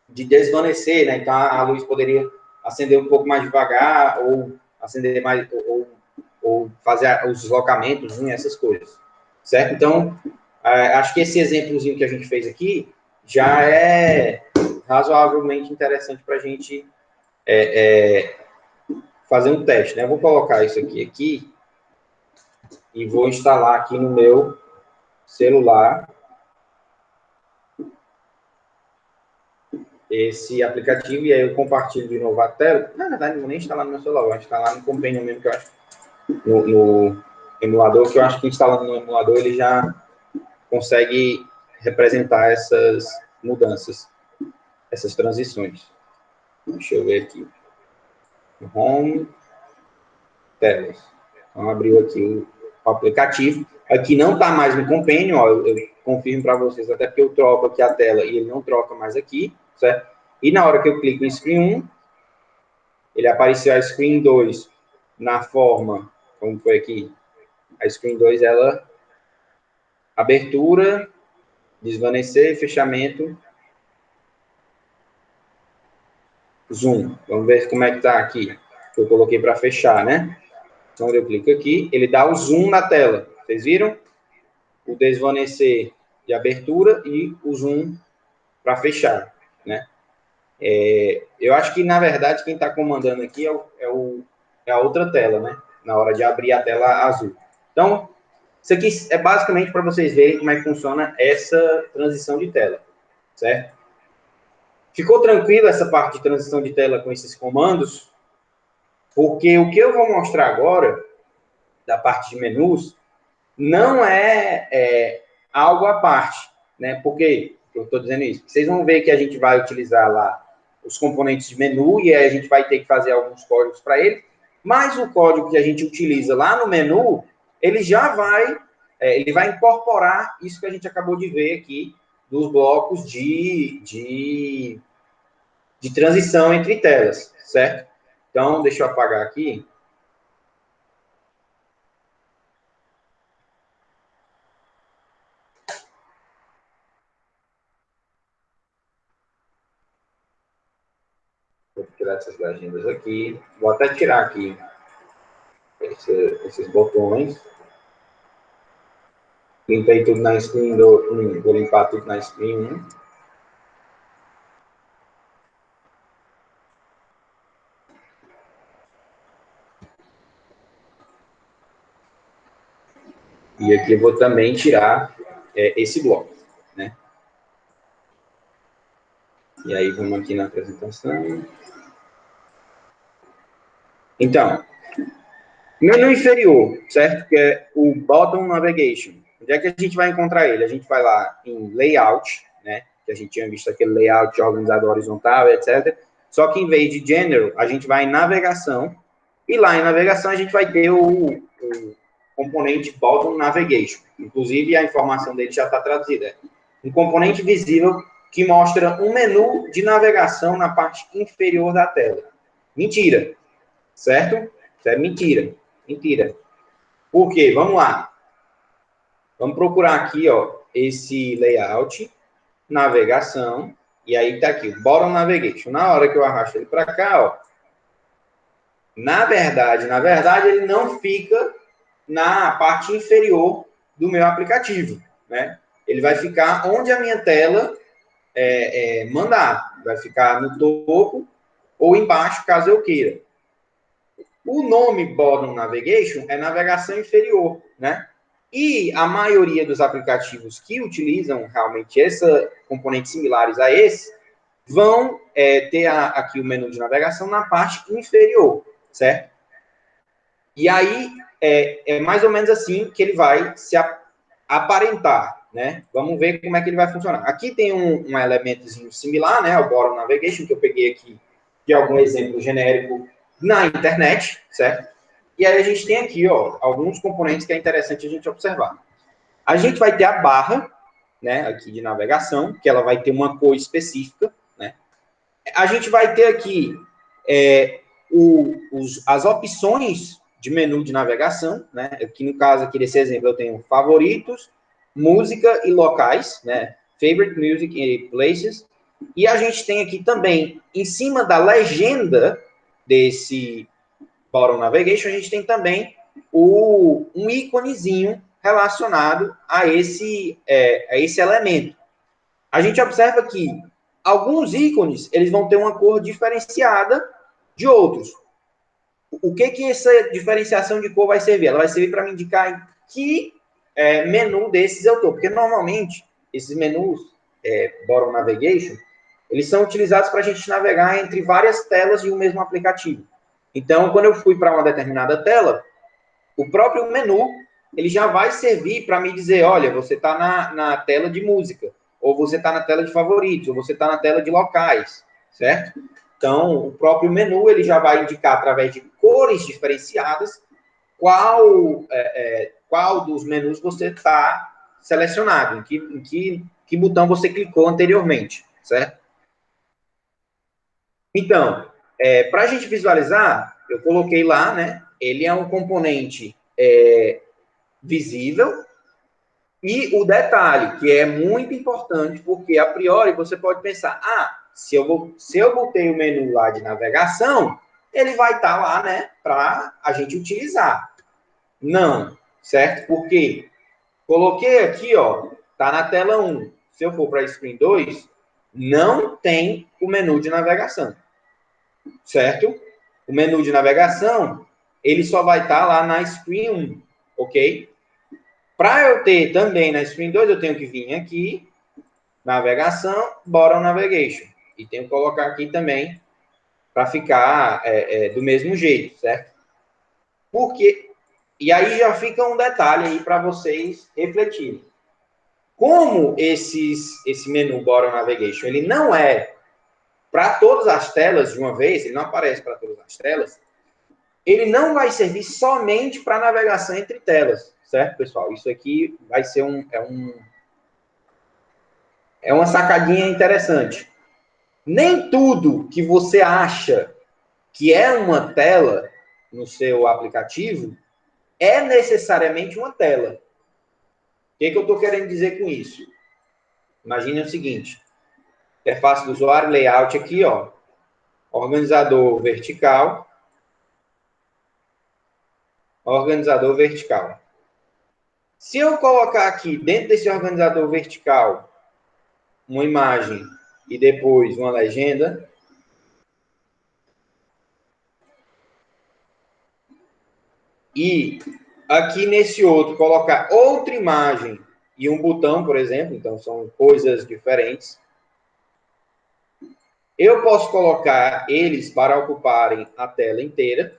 de desvanecer, né? Então a luz poderia acender um pouco mais devagar, ou acender mais, ou fazer os deslocamentos, né? Essas coisas, certo? Então, acho que esse exemplozinho que a gente fez aqui já é razoavelmente interessante para a gente fazer um teste, né? Eu vou colocar isso aqui e vou instalar aqui no meu celular esse aplicativo e aí eu compartilho de novo a tela. Na verdade, não vou nem instalar no meu celular, vou instalar no Companion mesmo, que eu acho, no emulador, que eu acho que instalando no emulador ele já consegue representar essas mudanças, essas transições. Deixa eu ver aqui. Home, telas. Então, abriu aqui o aplicativo. Aqui não está mais no Companion, ó, eu confirmo para vocês, até porque eu troco aqui a tela e ele não troca mais aqui, certo? E na hora que eu clico em Screen 1, ele apareceu a Screen 2 na forma, como foi aqui, a Screen 2, ela, abertura, desvanecer, fechamento, zoom. Vamos ver como é que está aqui, que eu coloquei para fechar, né? Então, eu clico aqui, ele dá o zoom na tela. Vocês viram? O desvanecer de abertura e o zoom para fechar, né? Eu acho que, na verdade, quem está comandando aqui é a outra tela, né? Na hora de abrir a tela azul. Então, isso aqui é basicamente para vocês verem como é que funciona essa transição de tela, certo? Ficou tranquilo essa parte de transição de tela com esses comandos? Porque o que eu vou mostrar agora, da parte de menus, não é algo à parte, né? Por que eu estou dizendo isso? Vocês vão ver que a gente vai utilizar lá os componentes de menu e aí a gente vai ter que fazer alguns códigos para ele, mas o código que a gente utiliza lá no menu, ele já ele vai incorporar isso que a gente acabou de ver aqui dos blocos de transição entre telas, certo? Então, deixa eu apagar aqui. Vou tirar essas legendas aqui. Vou até tirar aqui esses botões. Limpei tudo na screen vou limpar tudo na screen 1. E aqui eu vou também tirar esse bloco, né? E aí vamos aqui na apresentação. Então, menu inferior, certo? Que é o Bottom Navigation. Onde é que a gente vai encontrar ele? A gente vai lá em Layout, né? Que a gente tinha visto aquele layout organizado horizontal, etc. Só que em vez de General, a gente vai em Navegação. E lá em Navegação a gente vai ter o componente Bottom Navigation. Inclusive, a informação dele já está traduzida. Um componente visível que mostra um menu de navegação na parte inferior da tela. Mentira, certo? Isso é mentira. Mentira. Por quê? Vamos lá. Vamos procurar aqui, ó, esse layout, navegação, e aí está aqui, Bottom Navigation. Na hora que eu arrasto ele para cá, ó, na verdade, ele não fica na parte inferior do meu aplicativo, né? Ele vai ficar onde a minha tela mandar. Vai ficar no topo ou embaixo, caso eu queira. O nome Bottom Navigation é navegação inferior, né? E a maioria dos aplicativos que utilizam realmente componentes similares a esse vão ter aqui o menu de navegação na parte inferior, certo? E aí é mais ou menos assim que ele vai se aparentar, né? Vamos ver como é que ele vai funcionar. Aqui tem um elementozinho similar, né? O Bottom Navigation, que eu peguei aqui de algum exemplo genérico na internet, certo? E aí a gente tem aqui, ó, alguns componentes que é interessante a gente observar. A gente vai ter a barra, né, aqui de navegação, que ela vai ter uma cor específica, né? A gente vai ter aqui as opções de menu de navegação, né? Aqui no caso aqui desse exemplo eu tenho favoritos, música e locais, né? Favorite music e places. E a gente tem aqui também, em cima da legenda desse Bottom Navigation, a gente tem também um íconezinho relacionado a esse elemento. A gente observa que alguns ícones eles vão ter uma cor diferenciada de outros. O que essa diferenciação de cor vai servir? Ela vai servir para me indicar em que menu desses eu estou. Porque, normalmente, esses menus Bottom Navigation, eles são utilizados para a gente navegar entre várias telas de um mesmo aplicativo. Então, quando eu fui para uma determinada tela, o próprio menu ele já vai servir para me dizer, olha, você está na tela de música, ou você está na tela de favoritos, ou você está na tela de locais, certo? Então, o próprio menu ele já vai indicar, através de cores diferenciadas, qual dos menus você está selecionado, em que botão você clicou anteriormente, certo? Então, para a gente visualizar, eu coloquei lá, né? Ele é um componente visível. E o detalhe, que é muito importante, porque a priori você pode pensar, se eu botei o menu lá de navegação, ele vai estar lá, né, para a gente utilizar. Não, certo? Porque coloquei aqui, ó, tá na tela 1. Se eu for para a screen 2, não tem o menu de navegação, certo? O menu de navegação, ele só vai estar lá na screen 1, ok? Para eu ter também na screen 2, eu tenho que vir aqui, navegação, Bottom Navigation. E tenho que colocar aqui também para ficar do mesmo jeito, certo? Porque, e aí já fica um detalhe aí para vocês refletirem. Como esse menu Bottom Navigation, ele não é para todas as telas de uma vez, ele não aparece para todas as telas, ele não vai servir somente para navegação entre telas, certo, pessoal? Isso aqui vai ser uma sacadinha interessante. Nem tudo que você acha que é uma tela no seu aplicativo, é necessariamente uma tela. O que eu estou querendo dizer com isso? Imagine o seguinte, interface do usuário, layout aqui, ó, organizador vertical, organizador vertical. Se eu colocar aqui dentro desse organizador vertical uma imagem e depois uma legenda, e aqui nesse outro colocar outra imagem e um botão, por exemplo, então são coisas diferentes, eu posso colocar eles para ocuparem a tela inteira,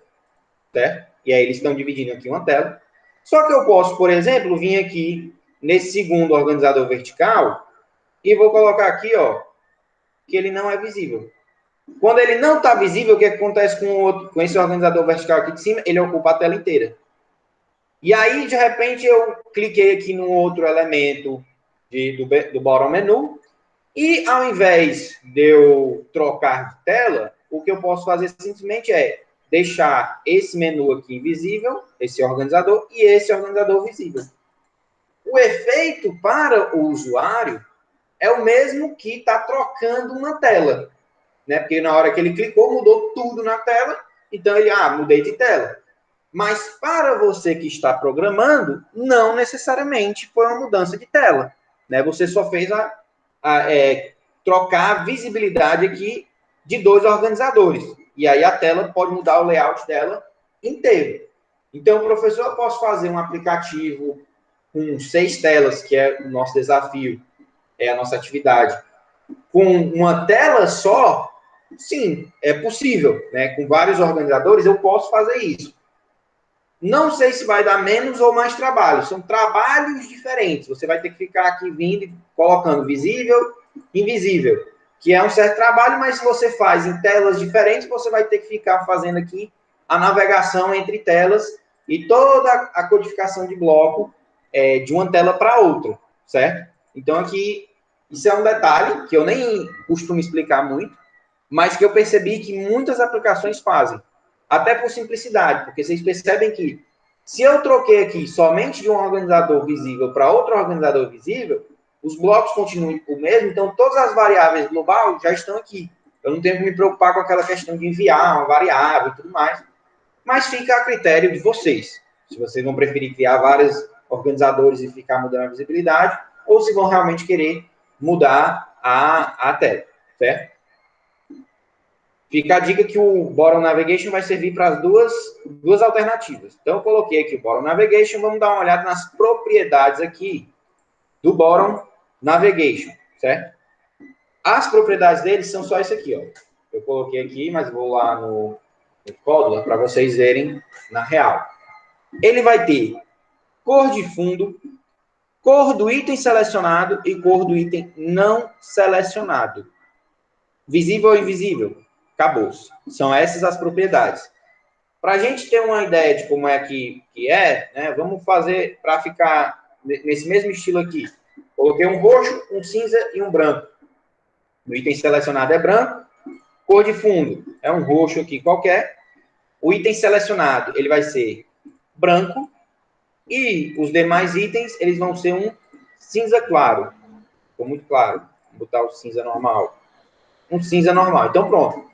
certo? E aí eles estão dividindo aqui uma tela. Só que eu posso, por exemplo, vir aqui nesse segundo organizador vertical e vou colocar aqui, ó, que ele não é visível. Quando ele não está visível, o que acontece com esse organizador vertical aqui de cima? Ele ocupa a tela inteira. E aí, de repente, eu cliquei aqui no outro elemento do bottom menu e, ao invés de eu trocar de tela, o que eu posso fazer simplesmente é deixar esse menu aqui invisível, esse organizador, e esse organizador visível. O efeito para o usuário é o mesmo que está trocando uma tela, né? Porque na hora que ele clicou, mudou tudo na tela, então ele, mudei de tela. Mas para você que está programando, não necessariamente foi uma mudança de tela, né? Você só fez trocar a visibilidade aqui de dois organizadores. E aí a tela pode mudar o layout dela inteiro. Então, professor, eu posso fazer um aplicativo com 6 telas, que é o nosso desafio, é a nossa atividade. Com uma tela só, sim, é possível, né? Com vários organizadores, eu posso fazer isso. Não sei se vai dar menos ou mais trabalho. São trabalhos diferentes. Você vai ter que ficar aqui vindo e colocando visível, invisível, que é um certo trabalho, mas se você faz em telas diferentes, você vai ter que ficar fazendo aqui a navegação entre telas e toda a codificação de bloco de uma tela para outra, certo? Então, aqui, isso é um detalhe que eu nem costumo explicar muito, mas que eu percebi que muitas aplicações fazem. Até por simplicidade, porque vocês percebem que se eu troquei aqui somente de um organizador visível para outro organizador visível, os blocos continuam o mesmo, então todas as variáveis global já estão aqui. Eu não tenho que me preocupar com aquela questão de enviar uma variável e tudo mais, mas fica a critério de vocês. Se vocês vão preferir criar vários organizadores e ficar mudando a visibilidade, ou se vão realmente querer mudar a tela, certo? Fica a dica que o Bottom Navigation vai servir para as duas alternativas. Então, eu coloquei aqui o Bottom Navigation. Vamos dar uma olhada nas propriedades aqui do Bottom Navigation, certo? As propriedades dele são só isso aqui, ó. Eu coloquei aqui, mas vou lá no Códula para vocês verem na real. Ele vai ter cor de fundo, cor do item selecionado e cor do item não selecionado. Visível ou invisível? Acabou-se. São essas as propriedades. Para a gente ter uma ideia de como é que é, né, vamos fazer para ficar nesse mesmo estilo aqui. Coloquei um roxo, um cinza e um branco. O item selecionado é branco. Cor de fundo é um roxo aqui qualquer. O item selecionado ele vai ser branco. E os demais itens eles vão ser um cinza claro. Ficou muito claro. Vou botar o cinza normal. Um cinza normal. Então, pronto.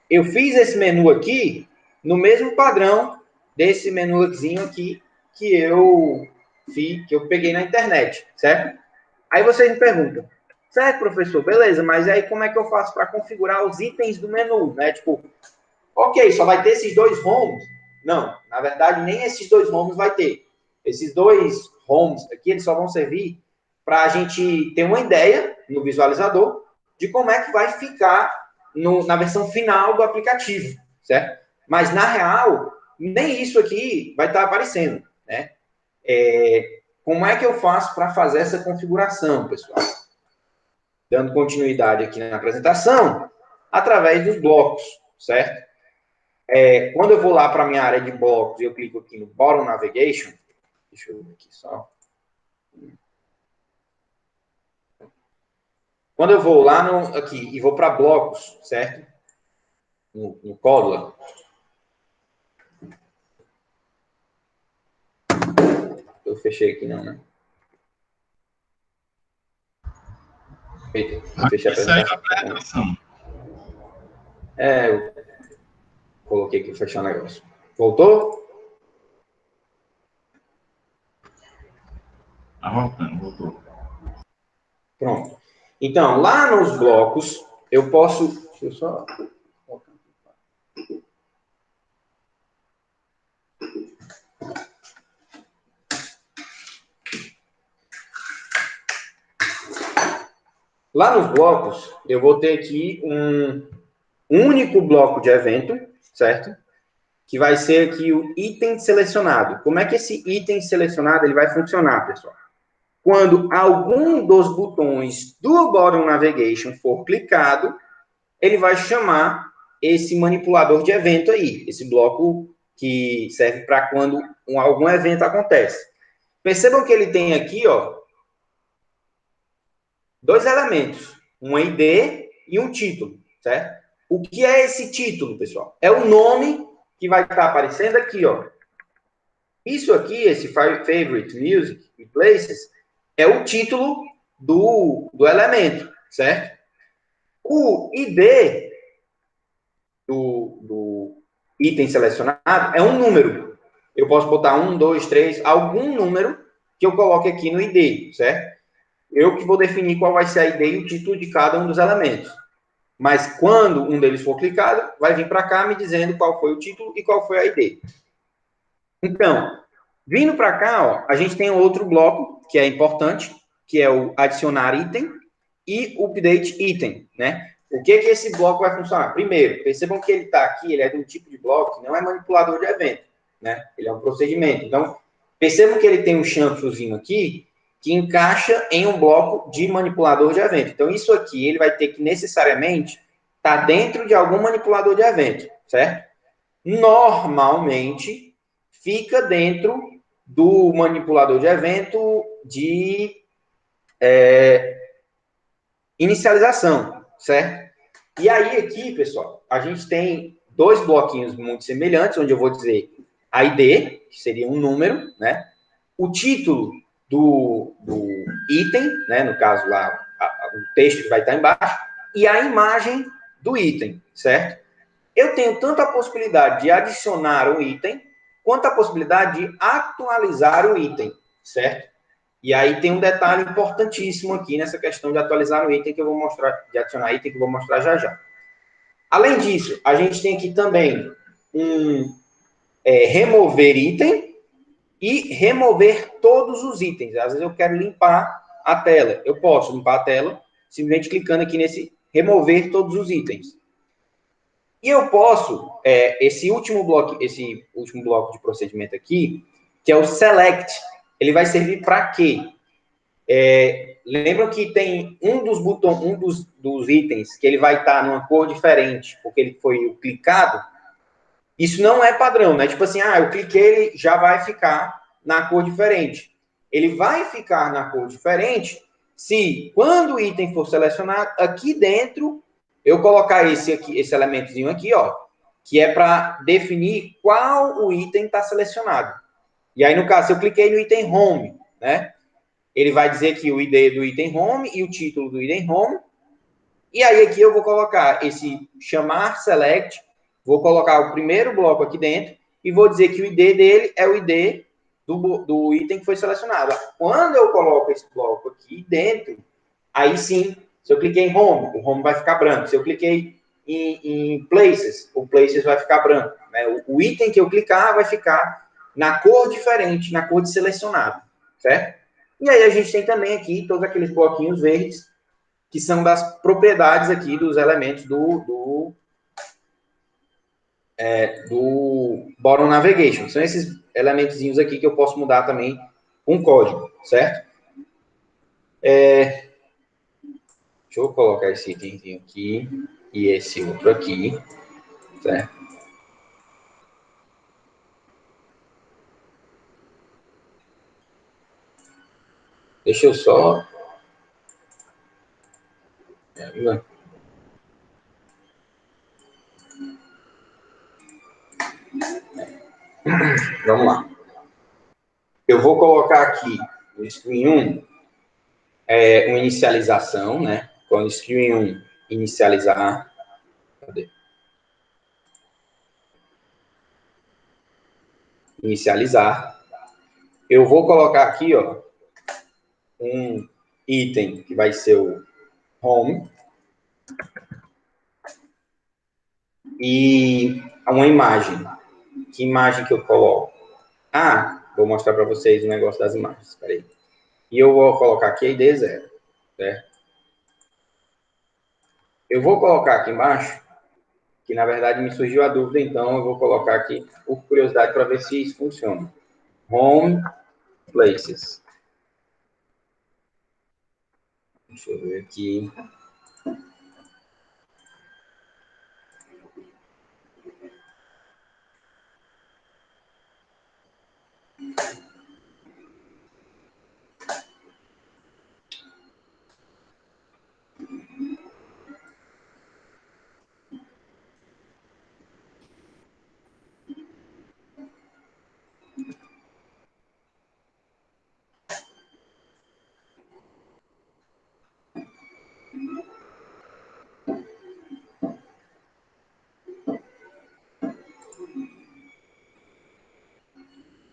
Eu fiz esse menu aqui no mesmo padrão desse menuzinho aqui que eu peguei na internet, certo? Aí vocês me perguntam, certo, professor, beleza, mas aí como é que eu faço para configurar os itens do menu, né? Tipo, ok, só vai ter esses dois homes? Não, na verdade, nem esses dois homes vai ter. Esses dois homes aqui, eles só vão servir para a gente ter uma ideia no visualizador de como é que vai ficar na versão final do aplicativo, certo? Mas, na real, nem isso aqui vai estar aparecendo, né? Como é que eu faço para fazer essa configuração, pessoal? Dando continuidade aqui na apresentação, através dos blocos, certo? Quando eu vou lá para a minha área de blocos e eu clico aqui no Bottom Navigation, deixa eu ver aqui só. Quando eu vou lá aqui e vou para blocos, certo? no Códula. Eu fechei aqui não, né? Eita, fechei a apresentação. Eu coloquei aqui, fechar o negócio. Voltou? Tá voltando, voltou. Pronto. Então, lá nos blocos, eu posso... Deixa eu só... Lá nos blocos, eu vou ter aqui um único bloco de evento, certo? Que vai ser aqui o item selecionado. Como é que esse item selecionado ele vai funcionar, pessoal? Quando algum dos botões do Bottom Navigation for clicado, ele vai chamar esse manipulador de evento aí, esse bloco que serve para quando algum evento acontece. Percebam que ele tem aqui, ó, dois elementos, um ID e um título, certo? O que é esse título, pessoal? É o nome que vai estar aparecendo aqui, ó. Isso aqui, esse Favorite Music e Places, é o título do elemento, certo? O ID do item selecionado é um número. Eu posso botar 1, 2, 3, algum número que eu coloque aqui no ID, certo? Eu que vou definir qual vai ser a ID e o título de cada um dos elementos. Mas quando um deles for clicado, vai vir para cá me dizendo qual foi o título e qual foi a ID. Então, vindo para cá, ó, a gente tem outro bloco que é importante, que é o adicionar item e update item, né? O que esse bloco vai funcionar? Primeiro, percebam que ele está aqui, ele é de um tipo de bloco que não é manipulador de evento, né? Ele é um procedimento. Então, percebam que ele tem um chanfrozinho aqui que encaixa em um bloco de manipulador de evento. Então, isso aqui, ele vai ter que necessariamente estar dentro de algum manipulador de evento, certo? Normalmente, fica dentro do manipulador de evento de inicialização, certo? E aí, aqui, pessoal, a gente tem dois bloquinhos muito semelhantes, onde eu vou dizer a ID, que seria um número, né? O título do item, né? No caso lá, o texto que vai estar embaixo, e a imagem do item, certo? Eu tenho tanto a possibilidade de adicionar um item, quanto a possibilidade de atualizar o item, certo? E aí tem um detalhe importantíssimo aqui nessa questão de atualizar o item que eu vou mostrar, de adicionar item que eu vou mostrar já já. Além disso, a gente tem aqui também remover item e remover todos os itens. Às vezes eu quero limpar a tela. Eu posso limpar a tela simplesmente clicando aqui nesse remover todos os itens. E eu posso, esse último bloco de procedimento aqui, que é o select, ele vai servir para quê? Lembram que tem um dos botões, dos itens que ele vai estar numa cor diferente, porque ele foi clicado. Isso não é padrão, né? Tipo assim, eu cliquei, ele já vai ficar na cor diferente. Ele vai ficar na cor diferente se, quando o item for selecionado, aqui dentro, eu colocar esse elementozinho aqui, ó, que é para definir qual o item está selecionado. E aí, no caso, se eu cliquei no item home, né? Ele vai dizer que o ID do item home e o título do item home. E aí, aqui eu vou colocar esse chamar select, vou colocar o primeiro bloco aqui dentro e vou dizer que o ID dele é o ID do item que foi selecionado. Quando eu coloco esse bloco aqui dentro, aí sim, se eu cliquei em home, o home vai ficar branco. Se eu cliquei em places, o places vai ficar branco. Né? O item que eu clicar vai ficar na cor diferente, na cor de selecionado, certo? E aí a gente tem também aqui todos aqueles bloquinhos verdes que são das propriedades aqui dos elementos do Bottom Navigation. São esses elementozinhos aqui que eu posso mudar também com código, certo? Deixa eu colocar esse itemzinho aqui e esse outro aqui, certo? Deixa eu só... Vamos lá. Eu vou colocar aqui no screen 1 uma inicialização, né? Quando screen 1 inicializar. Cadê? Inicializar. Eu vou colocar aqui, ó, um item que vai ser o home e uma imagem. Que imagem que eu coloco? Ah, vou mostrar para vocês o negócio das imagens. Espera aí. E eu vou colocar aqui a ID 0, certo? Eu vou colocar aqui embaixo, que na verdade me surgiu a dúvida, então eu vou colocar aqui por curiosidade para ver se isso funciona. Home Places. Deixa eu ver aqui.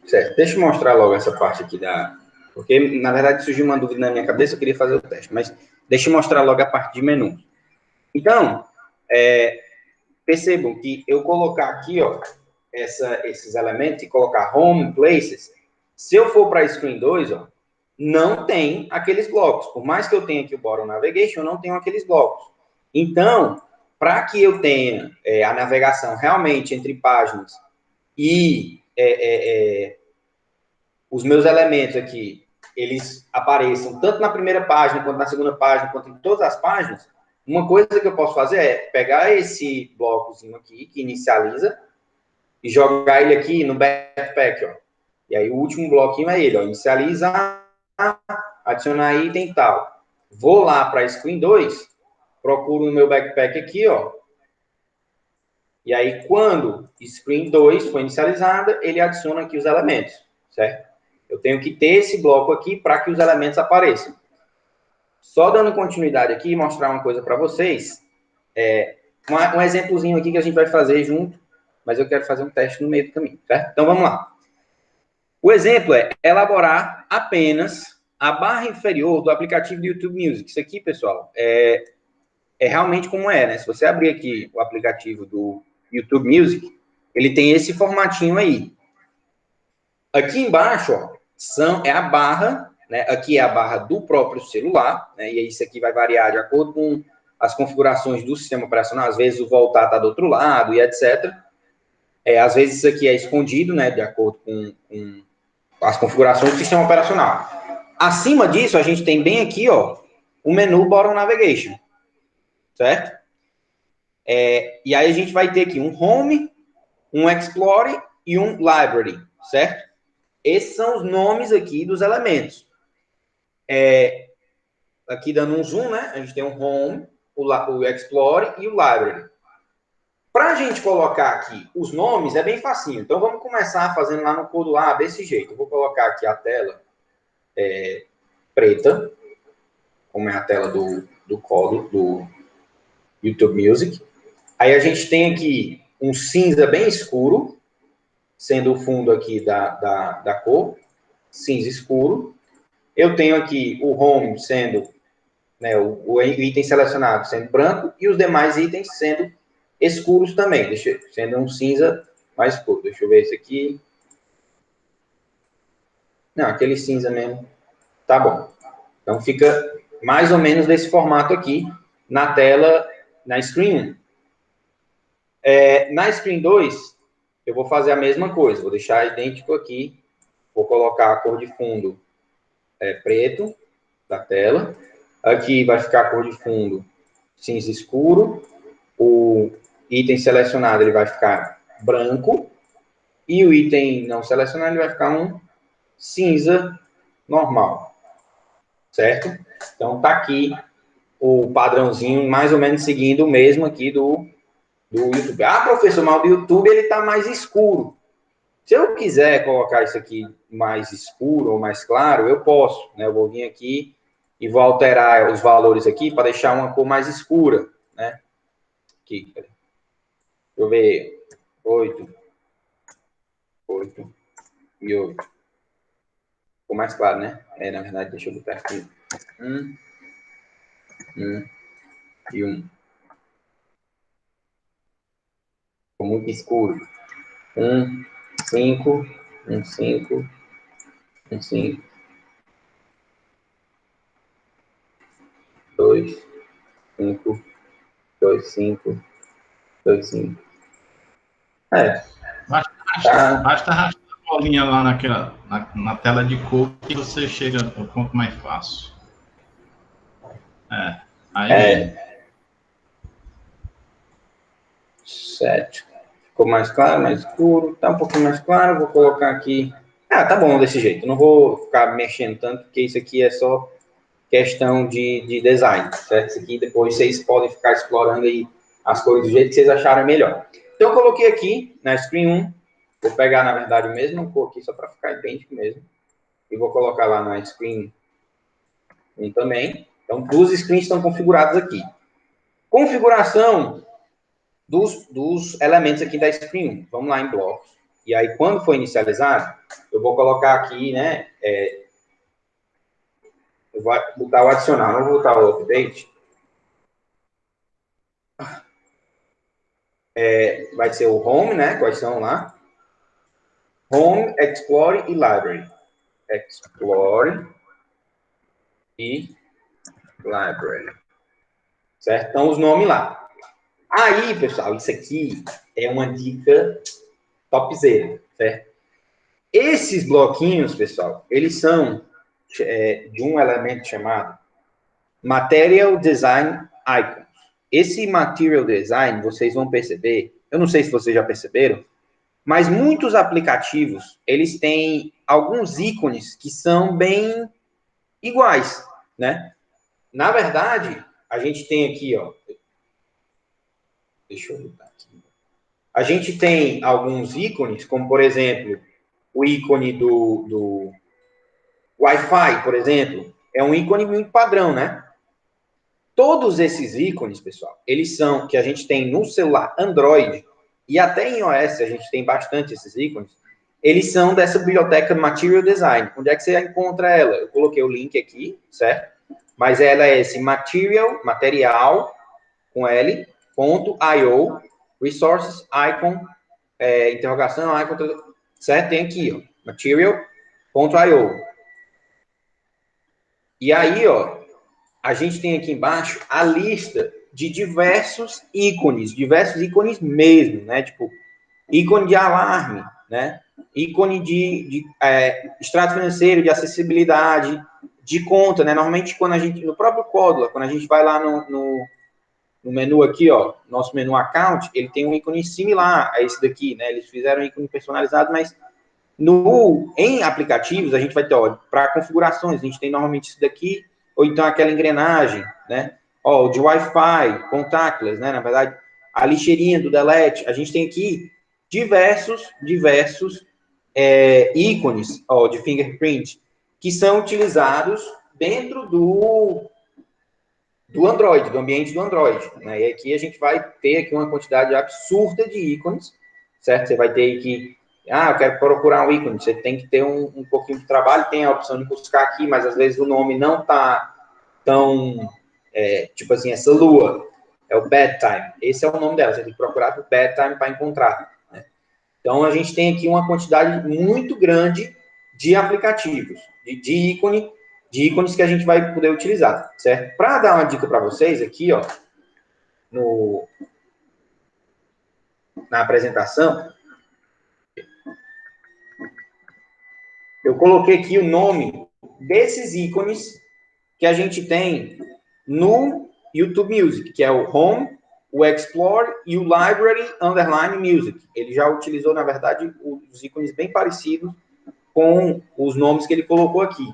Certo, deixa eu mostrar logo essa parte aqui da... Porque, na verdade, surgiu uma dúvida na minha cabeça, eu queria fazer o teste, mas deixa eu mostrar logo a parte de menu. Então, percebam que eu colocar aqui, ó, esses elementos e colocar Home Places, se eu for para a Screen 2, ó, não tem aqueles blocos. Por mais que eu tenha aqui o Bottom Navigation, eu não tenho aqueles blocos. Então, para que eu tenha a navegação realmente entre páginas e os meus elementos aqui, eles apareçam tanto na primeira página, quanto na segunda página, quanto em todas as páginas, uma coisa que eu posso fazer é pegar esse blocozinho aqui, que inicializa, e jogar ele aqui no backpack, ó. E aí o último bloquinho é ele, ó, inicializa, adicionar item e tal. Vou lá para a Screen 2, procuro no meu backpack aqui, ó. E aí, quando Screen 2 for inicializada, ele adiciona aqui os elementos, certo? Eu tenho que ter esse bloco aqui para que os elementos apareçam. Só dando continuidade aqui e mostrar uma coisa para vocês. Um exemplozinho aqui que a gente vai fazer junto, mas eu quero fazer um teste no meio do caminho, certo? Então, vamos lá. O exemplo é elaborar apenas a barra inferior do aplicativo do YouTube Music. Isso aqui, pessoal, é realmente como é, né? Se você abrir aqui o aplicativo do YouTube Music, ele tem esse formatinho aí. Aqui embaixo, ó, é a barra, né? Aqui é a barra do próprio celular, né? E isso aqui vai variar de acordo com as configurações do sistema operacional. Às vezes o voltar está do outro lado e etc. Às vezes isso aqui é escondido, né? De acordo com as configurações do sistema operacional. Acima disso, a gente tem bem aqui, ó, o menu Bottom Navigation, certo? E aí a gente vai ter aqui um Home, um Explore e um Library, certo? Esses são os nomes aqui dos elementos. Aqui dando um zoom, né? A gente tem o Home, o Explore e o Library. Para a gente colocar aqui os nomes, é bem facinho. Então, vamos começar fazendo lá no Codo A, desse jeito. Eu vou colocar aqui a tela preta, como é a tela do Codo, do YouTube Music. Aí a gente tem aqui um cinza bem escuro, sendo o fundo aqui da cor, cinza escuro. Eu tenho aqui o Home sendo, né, o item selecionado sendo branco e os demais itens sendo escuros também, sendo um cinza mais escuro. Deixa eu ver esse aqui. Não, aquele cinza mesmo. Tá bom. Então, fica mais ou menos desse formato aqui na tela, na Screen 1. Na Screen 2, eu vou fazer a mesma coisa. Vou deixar idêntico aqui. Vou colocar a cor de fundo preto da tela. Aqui vai ficar a cor de fundo cinza escuro. O item selecionado ele vai ficar branco. E o item não selecionado ele vai ficar um cinza normal. Certo? Então, tá aqui o padrãozinho, mais ou menos seguindo o mesmo aqui do YouTube. Ah, professor, mas o do YouTube ele tá mais escuro. Se eu quiser colocar isso aqui mais escuro ou mais claro, eu posso, né? Eu vou vir aqui e vou alterar os valores aqui para deixar uma cor mais escura, né? Aqui, deixa eu ver, 8 e 8. Ficou mais claro, né? Na verdade, deixa eu botar aqui. 1 e 1. Ficou muito escuro. 1, 5, 5, 5, 2, 5, 2, 5, 2, 5. Basta arrastar a bolinha lá na tela de cor que você chega ao ponto mais fácil. Aí. 7. Ficou mais claro, mais escuro. Tá um pouquinho mais claro. Vou colocar aqui. Tá bom desse jeito. Não vou ficar mexendo tanto, porque isso aqui é só questão de design, certo? Isso aqui depois vocês podem ficar explorando aí as cores do jeito que vocês acharem melhor. Então, eu coloquei aqui na screen 1. Vou pegar, na verdade, o mesmo cor aqui, só para ficar idêntico mesmo. E vou colocar lá na screen 1 também. Então, duas screens estão configuradas aqui. Configuração dos elementos aqui da screen 1. Vamos lá em blocos. E aí, quando for inicializado, eu vou colocar aqui, né? Eu vou botar o adicional, não vou botar o update. Vai ser o home, né? Quais são lá? Home, Explore e Library. Explore e Library. Certo? Então, os nomes lá. Aí, pessoal, isso aqui é uma dica topzera, certo? Esses bloquinhos, pessoal, eles são de um elemento chamado Material Design Icons. Esse Material Design, vocês vão perceber, eu não sei se vocês já perceberam, mas muitos aplicativos, eles têm alguns ícones que são bem iguais, né? Na verdade, a gente tem aqui, ó. Deixa eu botar aqui. A gente tem alguns ícones, como, por exemplo, o ícone do Wi-Fi, por exemplo, é um ícone muito padrão, né? Todos esses ícones, pessoal, eles são, que a gente tem no celular Android, e até em iOS a gente tem bastante esses ícones, eles são dessa biblioteca Material Design. Onde é que você encontra ela? Eu coloquei o link aqui, certo? Mas ela é esse material, com L, .io, resources, icon, interrogação, icon, certo? Tem aqui, ó, material.io. E aí, ó, a gente tem aqui embaixo a lista de diversos ícones mesmo, né? Tipo, ícone de alarme, né? Ícone de extrato financeiro, de acessibilidade, de conta, né? Normalmente, quando a gente, no próprio Códula, quando a gente vai lá no menu aqui, ó, nosso menu account, ele tem um ícone similar a esse daqui, né? Eles fizeram um ícone personalizado, mas em aplicativos, a gente vai ter, ó, para configurações, a gente tem normalmente isso daqui, ou então aquela engrenagem, né? Ó, o de Wi-Fi, contactless, né? Na verdade, a lixeirinha do delete, a gente tem aqui diversos ícones, ó, de fingerprint, que são utilizados dentro do Android, do ambiente do Android, né? E aqui a gente vai ter aqui uma quantidade absurda de ícones, certo? Você vai ter que, eu quero procurar um ícone, você tem que ter um pouquinho de trabalho, tem a opção de buscar aqui, mas às vezes o nome não está tão, tipo assim, essa lua, é o bedtime, esse é o nome dela, você tem que procurar por bedtime para encontrar, né? Então, a gente tem aqui uma quantidade muito grande de aplicativos, de ícones que a gente vai poder utilizar, certo? Para dar uma dica para vocês aqui, ó, na apresentação, eu coloquei aqui o nome desses ícones que a gente tem no YouTube Music, que é o Home, o Explore e o Library _ Music. Ele já utilizou, na verdade, os ícones bem parecidos com os nomes que ele colocou aqui.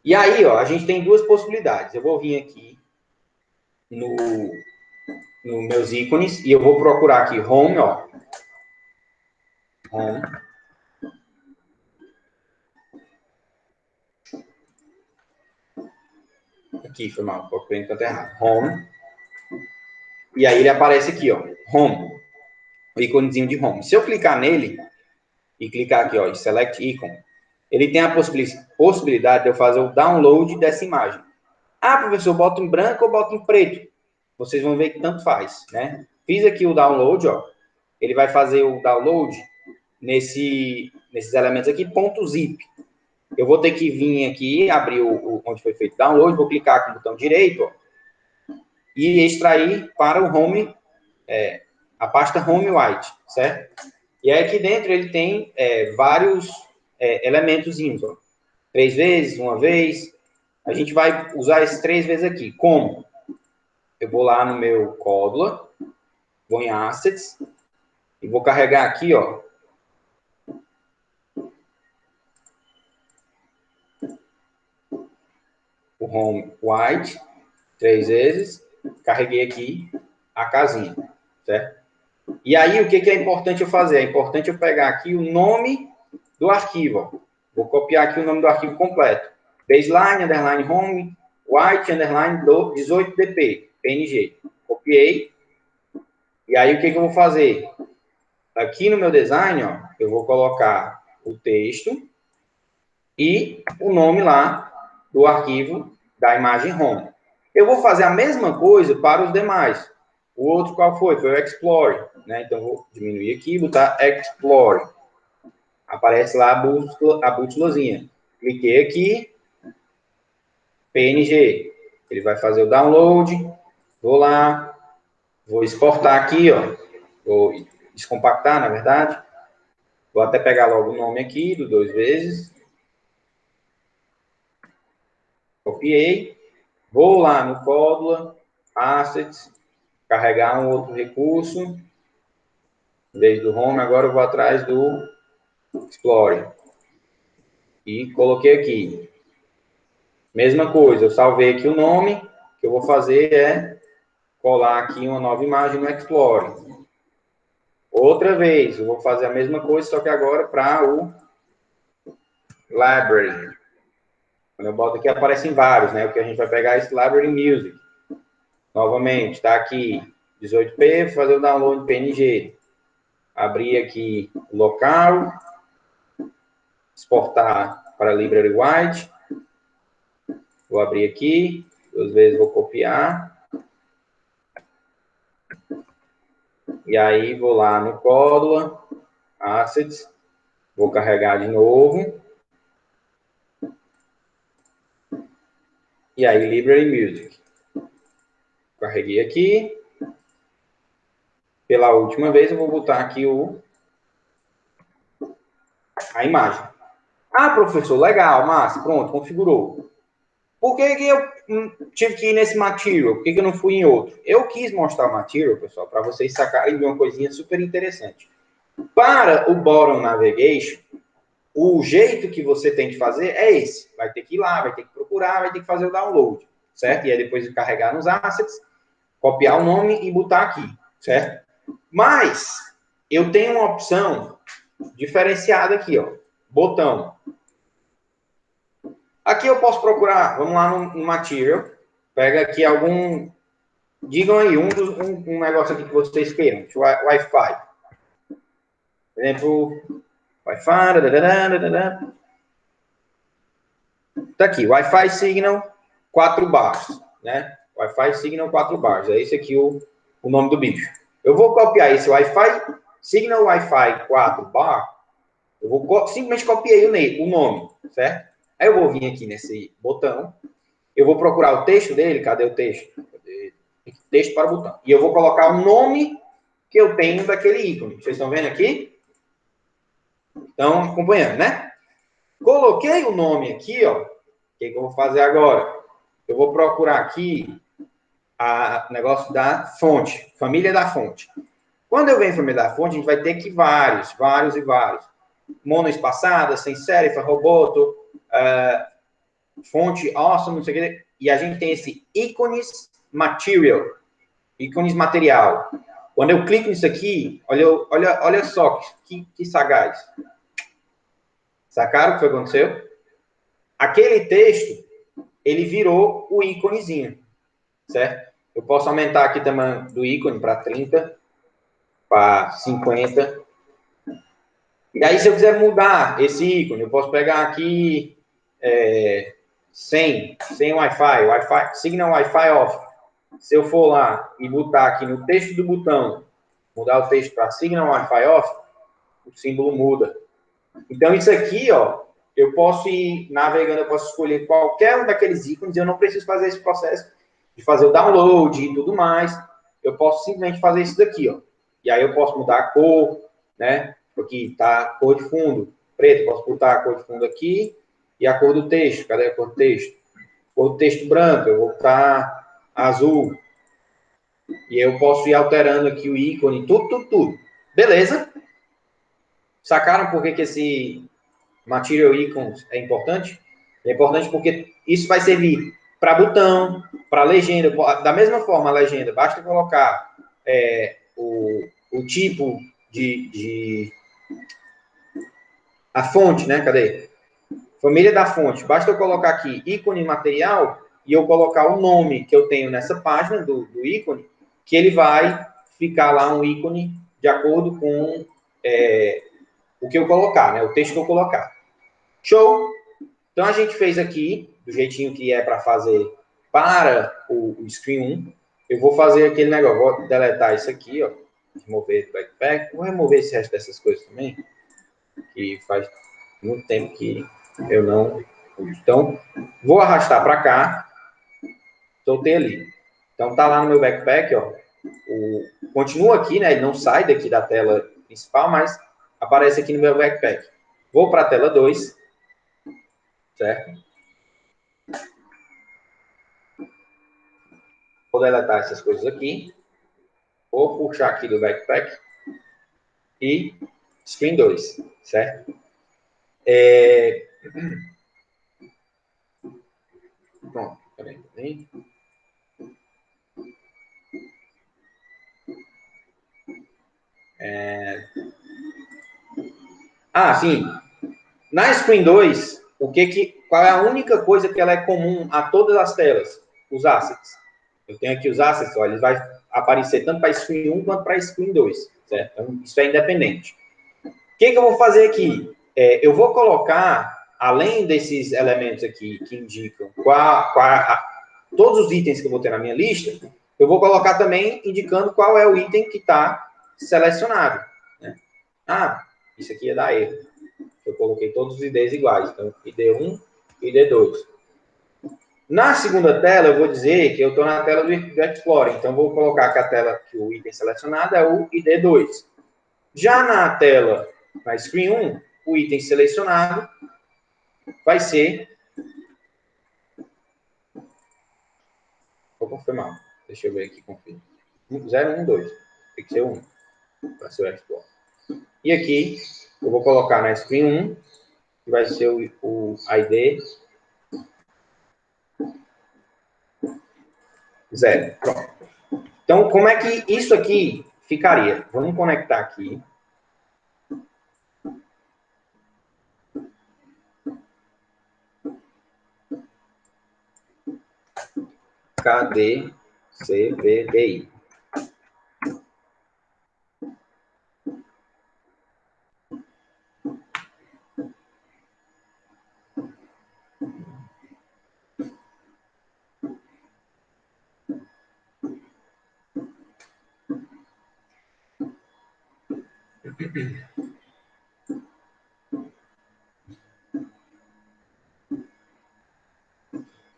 E aí, ó, a gente tem duas possibilidades. Eu vou vir aqui no meus ícones e eu vou procurar aqui Home, ó. Home. Aqui, foi mal, coloquei no canto errado. Home. E aí ele aparece aqui, ó. Home. O íconezinho de Home. Se eu clicar nele e clicar aqui, ó, em Select Icon, ele tem a possibilidade de eu fazer o download dessa imagem. Ah, professor, bota em branco ou bota em preto? Vocês vão ver que tanto faz, né? Fiz aqui o download, ó. Ele vai fazer o download nesses elementos aqui, .zip. Eu vou ter que vir aqui, abrir onde foi feito o download, vou clicar com o botão direito, ó, e extrair para o home, a pasta home white, certo? E aí aqui dentro ele tem vários elementos, ó. 3 vezes, uma vez. A gente vai usar esses 3 vezes aqui. Como? Eu vou lá no meu Códula, vou em Assets, e vou carregar aqui, ó, o home white, 3 vezes, carreguei aqui a casinha, certo? E aí, o que é importante eu fazer? É importante eu pegar aqui o nome do arquivo, ó. Vou copiar aqui o nome do arquivo completo. Baseline, underline home, white, underline 18dp, PNG. Copiei. E aí, o que eu vou fazer? Aqui no meu design, ó, eu vou colocar o texto e o nome lá do arquivo da imagem home. Eu vou fazer a mesma coisa para os demais. O outro qual foi? Foi o Explore, né? Então, vou diminuir aqui e botar Explore. Aparece lá a bússolazinha. Cliquei aqui, PNG. Ele vai fazer o download. Vou lá, vou exportar aqui, ó. Vou descompactar, na verdade. Vou até pegar logo o nome aqui, do 2 vezes. Copiei. Vou lá no Códula, Assets, carregar um outro recurso. Em vez do Home, agora eu vou atrás do Explore. E coloquei aqui. Mesma coisa, eu salvei aqui o nome. O que eu vou fazer é colar aqui uma nova imagem no Explore. Outra vez, eu vou fazer a mesma coisa, só que agora para o Library. Quando eu boto aqui, aparecem vários, né? Porque a gente vai pegar esse Library Music. Novamente, está aqui 18p, vou fazer o download PNG. Abrir aqui o local. Exportar para Library White. Vou abrir aqui. 2 vezes vou copiar. E aí, vou lá no Códula, Assets. Vou carregar de novo. E aí, Library Music. Carreguei aqui. Pela última vez, eu vou botar aqui a imagem. Ah, professor, legal, massa, pronto, configurou. Por que eu tive que ir nesse Material? Por que eu não fui em outro? Eu quis mostrar o Material, pessoal, para vocês sacarem de uma coisinha super interessante. Para o Bottom Navigation, o jeito que você tem de fazer é esse. Vai ter que ir lá, vai ter que procurar, vai ter que fazer o download, certo? E aí depois de carregar nos assets, copiar o nome e botar aqui, certo? Mas eu tenho uma opção diferenciada aqui, ó. Botão. Aqui eu posso procurar, vamos lá no Material, pega aqui algum, digam aí, um negócio aqui que vocês queiram, Wi-Fi. Por exemplo, Wi-Fi, tá aqui, Wi-Fi Signal 4 bars, né? Wi-Fi Signal 4 bars, é esse aqui o nome do bicho. Eu vou copiar esse Wi-Fi Signal Wi-Fi 4 bar, eu vou simplesmente copiar o nome, certo? Aí eu vou vir aqui nesse botão, eu vou procurar o texto dele, cadê o texto? Texto para o botão. E eu vou colocar o nome que eu tenho daquele ícone. Vocês estão vendo aqui? Estão acompanhando, né? Coloquei o nome aqui, ó. O que eu vou fazer agora? Eu vou procurar aqui o negócio da fonte, família da fonte. Quando eu venho em família da fonte, a gente vai ter aqui vários. Monoespaçada, sem serif, roboto, fonte awesome, não sei o que. E a gente tem esse ícones material. Ícones material. Quando eu clico nisso aqui, olha só que sagaz. Sacaram o que aconteceu? Aquele texto, ele virou o íconezinho, certo? Eu posso aumentar aqui o tamanho do ícone para 30, para 50. E aí, se eu quiser mudar esse ícone, eu posso pegar aqui 100 Wi-Fi, signal Wi-Fi off. Se eu for lá e botar aqui no texto do botão, mudar o texto para signal Wi-Fi off, o símbolo muda. Então, isso aqui, ó, eu posso ir navegando, eu posso escolher qualquer um daqueles ícones, eu não preciso fazer esse processo de fazer o download e tudo mais. Eu posso simplesmente fazer isso daqui, ó. E aí eu posso mudar a cor, né? Aqui tá a cor de fundo, preto, posso botar a cor de fundo aqui e a cor do texto. Cadê a cor do texto? Cor do texto branco, eu vou botar azul. E eu posso ir alterando aqui o ícone, tudo. Beleza? Sacaram por que esse Material Icons é importante? É importante porque isso vai servir para botão, para legenda. Da mesma forma, a legenda, basta colocar o tipo a fonte, né? Cadê? Família da fonte. Basta eu colocar aqui ícone material e eu colocar o nome que eu tenho nessa página do ícone, que ele vai ficar lá um ícone de acordo com o que eu colocar, né? O texto que eu colocar. Show! Então, a gente fez aqui, do jeitinho que é para fazer para o Screen 1. Eu vou fazer aquele negócio, vou deletar isso aqui, ó. Remover o backpack. Vou remover esse resto dessas coisas também, que faz muito tempo que eu não uso. Então, vou arrastar para cá. Soltei ali. Então, tá lá no meu backpack, ó. Continua aqui, né? Ele não sai daqui da tela principal, mas aparece aqui no meu backpack. Vou para a tela 2. Certo? Vou deletar essas coisas aqui. Vou puxar aqui do backpack. E Screen 2. Certo? Pronto. Peraí. Sim. Na Screen 2, qual é a única coisa que ela é comum a todas as telas? Os assets. Eu tenho aqui os assets, olha, ele vai aparecer tanto para Screen 1 quanto para Screen 2, certo? Então, isso é independente. O que eu vou fazer aqui? Eu vou colocar, além desses elementos aqui que indicam todos os itens que eu vou ter na minha lista, eu vou colocar também indicando qual é o item que está selecionado. Né? Isso aqui ia dar erro. Eu coloquei todos os IDs iguais. Então, ID1 e ID2. Na segunda tela, eu vou dizer que eu estou na tela do Explorer. Então, vou colocar que a tela que o item selecionado é o ID2. Já na tela, na Screen 1, o item selecionado vai ser... Opa, foi mal. Deixa eu ver aqui, confirma. 012. Tem que ser 1 para ser o Explorer. E aqui, eu vou colocar na Screen 1, que vai ser o ID 0. Pronto. Então, como é que isso aqui ficaria? Vamos conectar aqui. Cadê CVDI?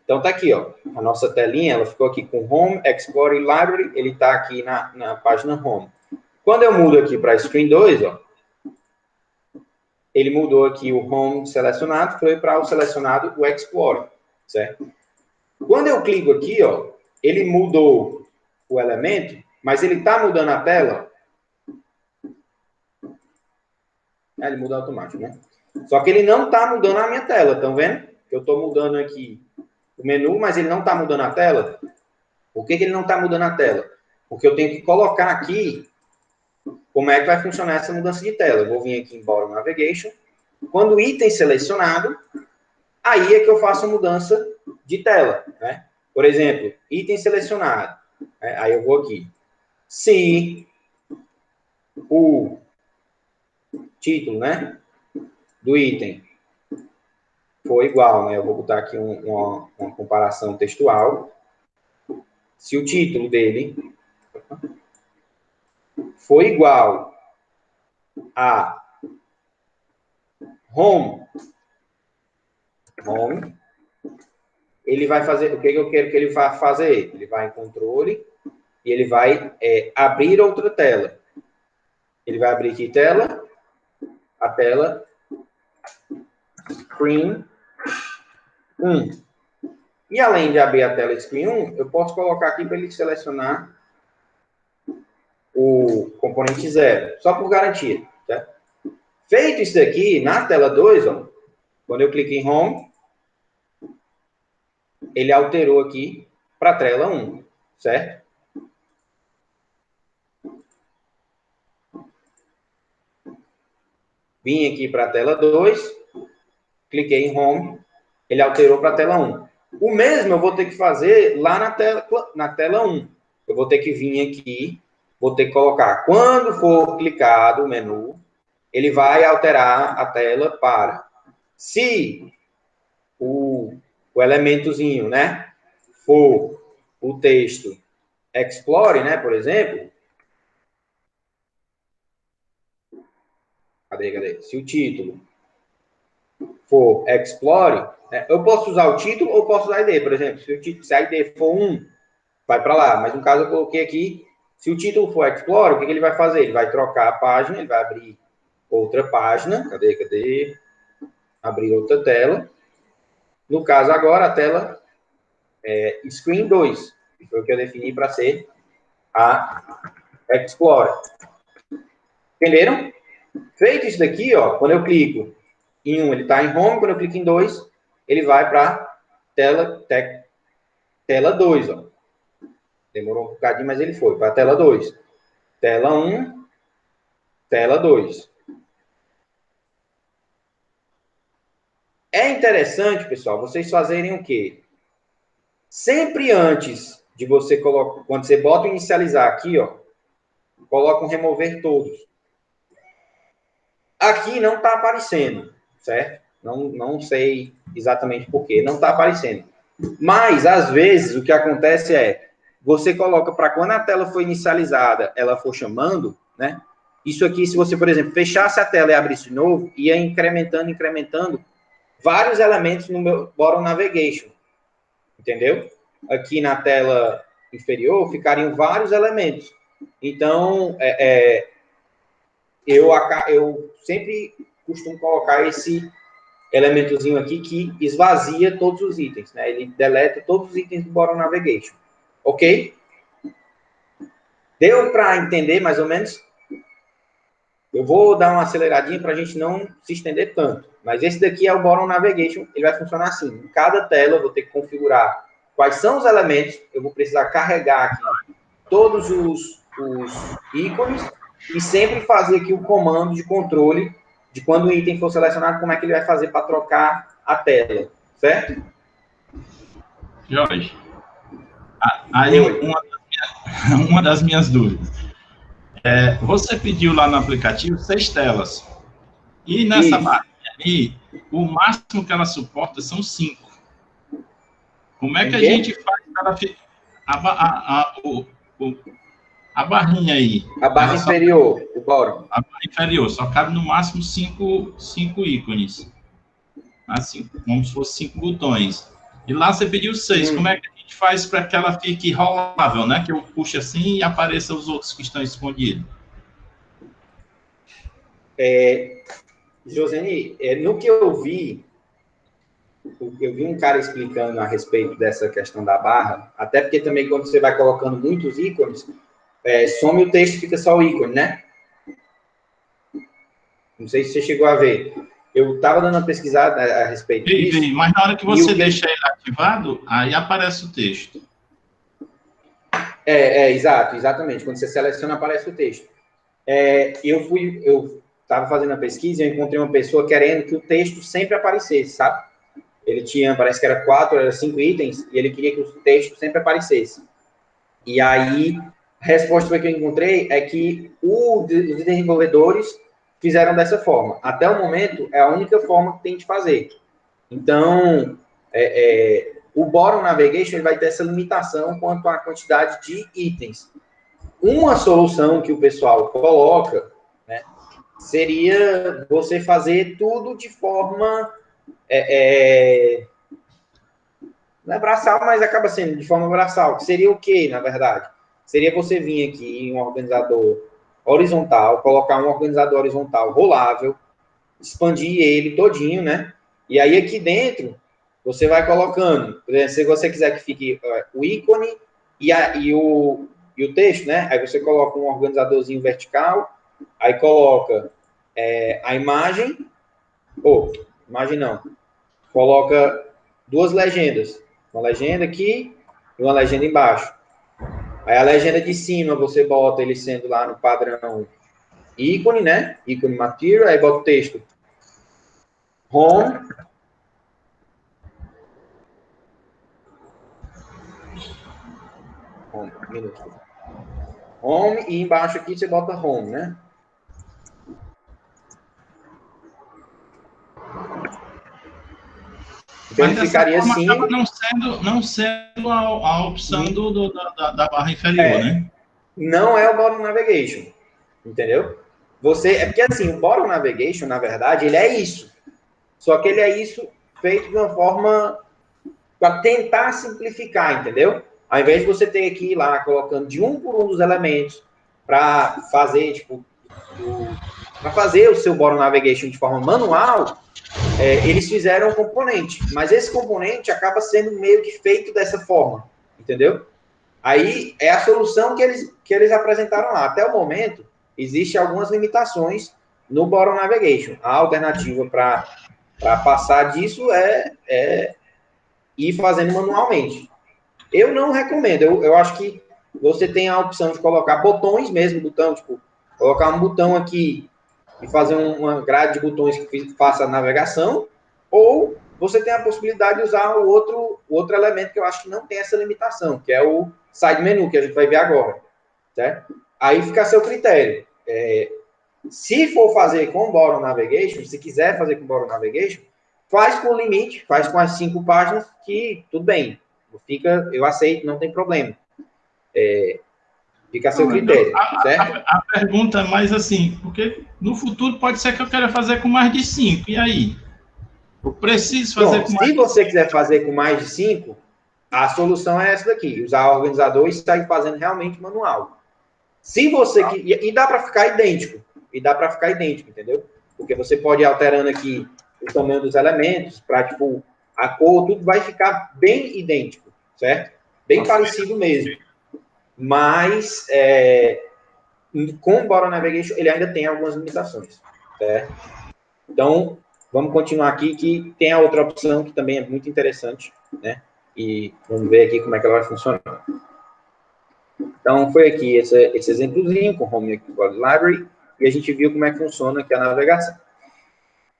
Então, tá aqui, ó. A nossa telinha, ela ficou aqui com Home, Explorer e Library. Ele tá aqui na página Home. Quando eu mudo aqui para Screen 2, ó, ele mudou aqui o Home selecionado, foi para o selecionado o Explorer, certo? Quando eu clico aqui, ó, ele mudou o elemento, mas ele tá mudando a tela. Ele muda automático, né? Só que ele não tá mudando a minha tela, estão vendo? Eu tô mudando aqui o menu, mas ele não está mudando a tela. Por que ele não está mudando a tela? Porque eu tenho que colocar aqui como é que vai funcionar essa mudança de tela. Eu vou vir aqui em Bottom Navigation. Quando o item selecionado, aí é que eu faço a mudança de tela, né? Por exemplo, item selecionado. Aí eu vou aqui. Se o título, né, do item for igual, né? Eu vou botar aqui uma comparação textual. Se o título dele for igual a home, ele vai fazer, o que eu quero que ele vá fazer? Ele vai em controle e ele vai abrir outra tela. Ele vai abrir aqui a tela Screen 1. E além de abrir a tela Screen 1, eu posso colocar aqui para ele selecionar o componente 0, só por garantia. Tá? Feito isso daqui, na tela 2, ó, quando eu clico em Home, ele alterou aqui para a tela 1, certo? Vim aqui para a tela 2, cliquei em Home, ele alterou para a tela 1. O mesmo eu vou ter que fazer lá na tela 1. Eu vou ter que vir aqui, vou ter que colocar, quando for clicado o menu, ele vai alterar a tela para, se o elementozinho, né, for o texto Explore, né, por exemplo, cadê? Se o título for Explore, né, eu posso usar o título ou posso usar a ID, por exemplo, se a ID for 1, vai para lá, mas no caso eu coloquei aqui, se o título for Explore, o que ele vai fazer? Ele vai trocar a página, ele vai abrir outra página, cadê? Abrir outra tela. No caso agora, a tela Screen 2, que foi o que eu defini para ser a Explorer. Entenderam? Feito isso daqui, ó, quando eu clico em 1, ele está em Home, quando eu clico em 2, ele vai para tela 2, ó. Demorou um bocadinho, mas ele foi para a tela 2. Tela 1, tela 2. É interessante, pessoal, vocês fazerem o quê? Sempre antes de você colocar, quando você bota o inicializar aqui, ó, coloca um remover todos. Aqui não está aparecendo, certo? Não sei exatamente por quê, não está aparecendo. Mas, às vezes, o que acontece é, você coloca para quando a tela for inicializada, ela for chamando, né? Isso aqui, se você, por exemplo, fechasse a tela e abrisse de novo, ia incrementando vários elementos no meu Bottom Navigation. Entendeu? Aqui na tela inferior ficariam vários elementos. Então, eu sempre costumo colocar esse elementozinho aqui que esvazia todos os itens, né? Ele deleta todos os itens do Bottom Navigation. Ok? Deu para entender mais ou menos? Eu vou dar uma aceleradinha para a gente não se estender tanto. Mas esse daqui é o Bottom Navigation. Ele vai funcionar assim. Em cada tela eu vou ter que configurar quais são os elementos. Eu vou precisar carregar aqui todos os ícones e sempre fazer aqui o comando de controle de quando o item for selecionado, como é que ele vai fazer para trocar a tela. Certo? Jorge, aí uma das minhas dúvidas. Você pediu lá no aplicativo 6 telas. E nessa barra aí, o máximo que ela suporta são 5. Como é que a gente faz para a barrinha aí? A barra inferior, o bottom. A barra inferior, só cabe no máximo 5 ícones. Assim, como se fosse 5 botões. E lá você pediu 6. Como é que a gente faz para que ela fique rolável, né? Que eu puxe assim e apareça os outros que estão escondidos. Joseni, no que eu vi um cara explicando a respeito dessa questão da barra, até porque também quando você vai colocando muitos ícones, some o texto e fica só o ícone, né? Não sei se você chegou a ver. Eu estava dando uma pesquisada a respeito disso. Mas na hora que você deixa ele ativado, aí aparece o texto. Exatamente. Quando você seleciona, aparece o texto. Eu estava fazendo a pesquisa e eu encontrei uma pessoa querendo que o texto sempre aparecesse, sabe? ele tinha, parece que era 4, era 5 itens, e ele queria que o texto sempre aparecesse. E aí, a resposta que eu encontrei é que os desenvolvedores fizeram dessa forma. Até o momento, é a única forma que tem de fazer. Então, o Bottom Navigation ele vai ter essa limitação quanto à quantidade de itens. Uma solução que o pessoal coloca, né, seria você fazer tudo de forma... não é braçal, mas acaba sendo de forma braçal. Que seria o quê, na verdade? Seria você vir aqui em um organizador horizontal, colocar um organizador horizontal rolável, expandir ele todinho, né? E aí aqui dentro, você vai colocando, por exemplo, se você quiser que fique o ícone e o texto, né? Aí você coloca um organizadorzinho vertical, aí coloca a imagem, imagem não, coloca 2 legendas, uma legenda aqui e uma legenda embaixo. Aí a legenda de cima você bota ele sendo lá no padrão ícone, né? Ícone material, aí bota o texto home. Home, um minuto. Home e embaixo aqui você bota home, né? Então Mas ele dessa ficaria forma assim. acaba não sendo a opção da barra inferior, né? Não é o Bottom Navigation, entendeu? É porque assim, o Bottom Navigation, na verdade, ele é isso. Só que ele é isso feito de uma forma para tentar simplificar, entendeu? Ao invés de você ter que ir lá colocando de um por um dos elementos para fazer, tipo, para fazer o seu Bottom Navigation de forma manual, eles fizeram um componente, mas esse componente acaba sendo meio que feito dessa forma, entendeu? Aí é a solução que eles apresentaram lá. Até o momento, existem algumas limitações no Bottom Navigation. A alternativa para passar disso é ir fazendo manualmente. Eu não recomendo. Eu acho que você tem a opção de colocar botões mesmo, botão, tipo, colocar um botão aqui e fazer uma grade de botões que faça a navegação, ou você tem a possibilidade de usar o outro elemento que eu acho que não tem essa limitação, que é o side menu, que a gente vai ver agora, certo? Aí fica a seu critério. Se for fazer com Bottom Navigation, se quiser fazer com Bottom Navigation, faz com o limite, faz com as 5 páginas, que tudo bem. Eu aceito, não tem problema. Fica a seu critério, certo? A pergunta é mais assim, porque no futuro pode ser que eu queira fazer com mais de 5, e aí? Eu preciso fazer com mais se você quiser fazer com mais de 5, a solução é essa daqui, usar o organizador e sair fazendo realmente manual. Se você... E dá para ficar idêntico, entendeu? Porque você pode ir alterando aqui o tamanho dos elementos, para, tipo, a cor, tudo vai ficar bem idêntico, certo? Bem parecido mesmo. Mas, com o Bottom Navigation, ele ainda tem algumas limitações, certo? Então, vamos continuar aqui, que tem a outra opção que também é muito interessante, né? E vamos ver aqui como é que ela vai funcionar. Então, foi aqui esse exemplozinho com Home Library, e a gente viu como é que funciona aqui a navegação.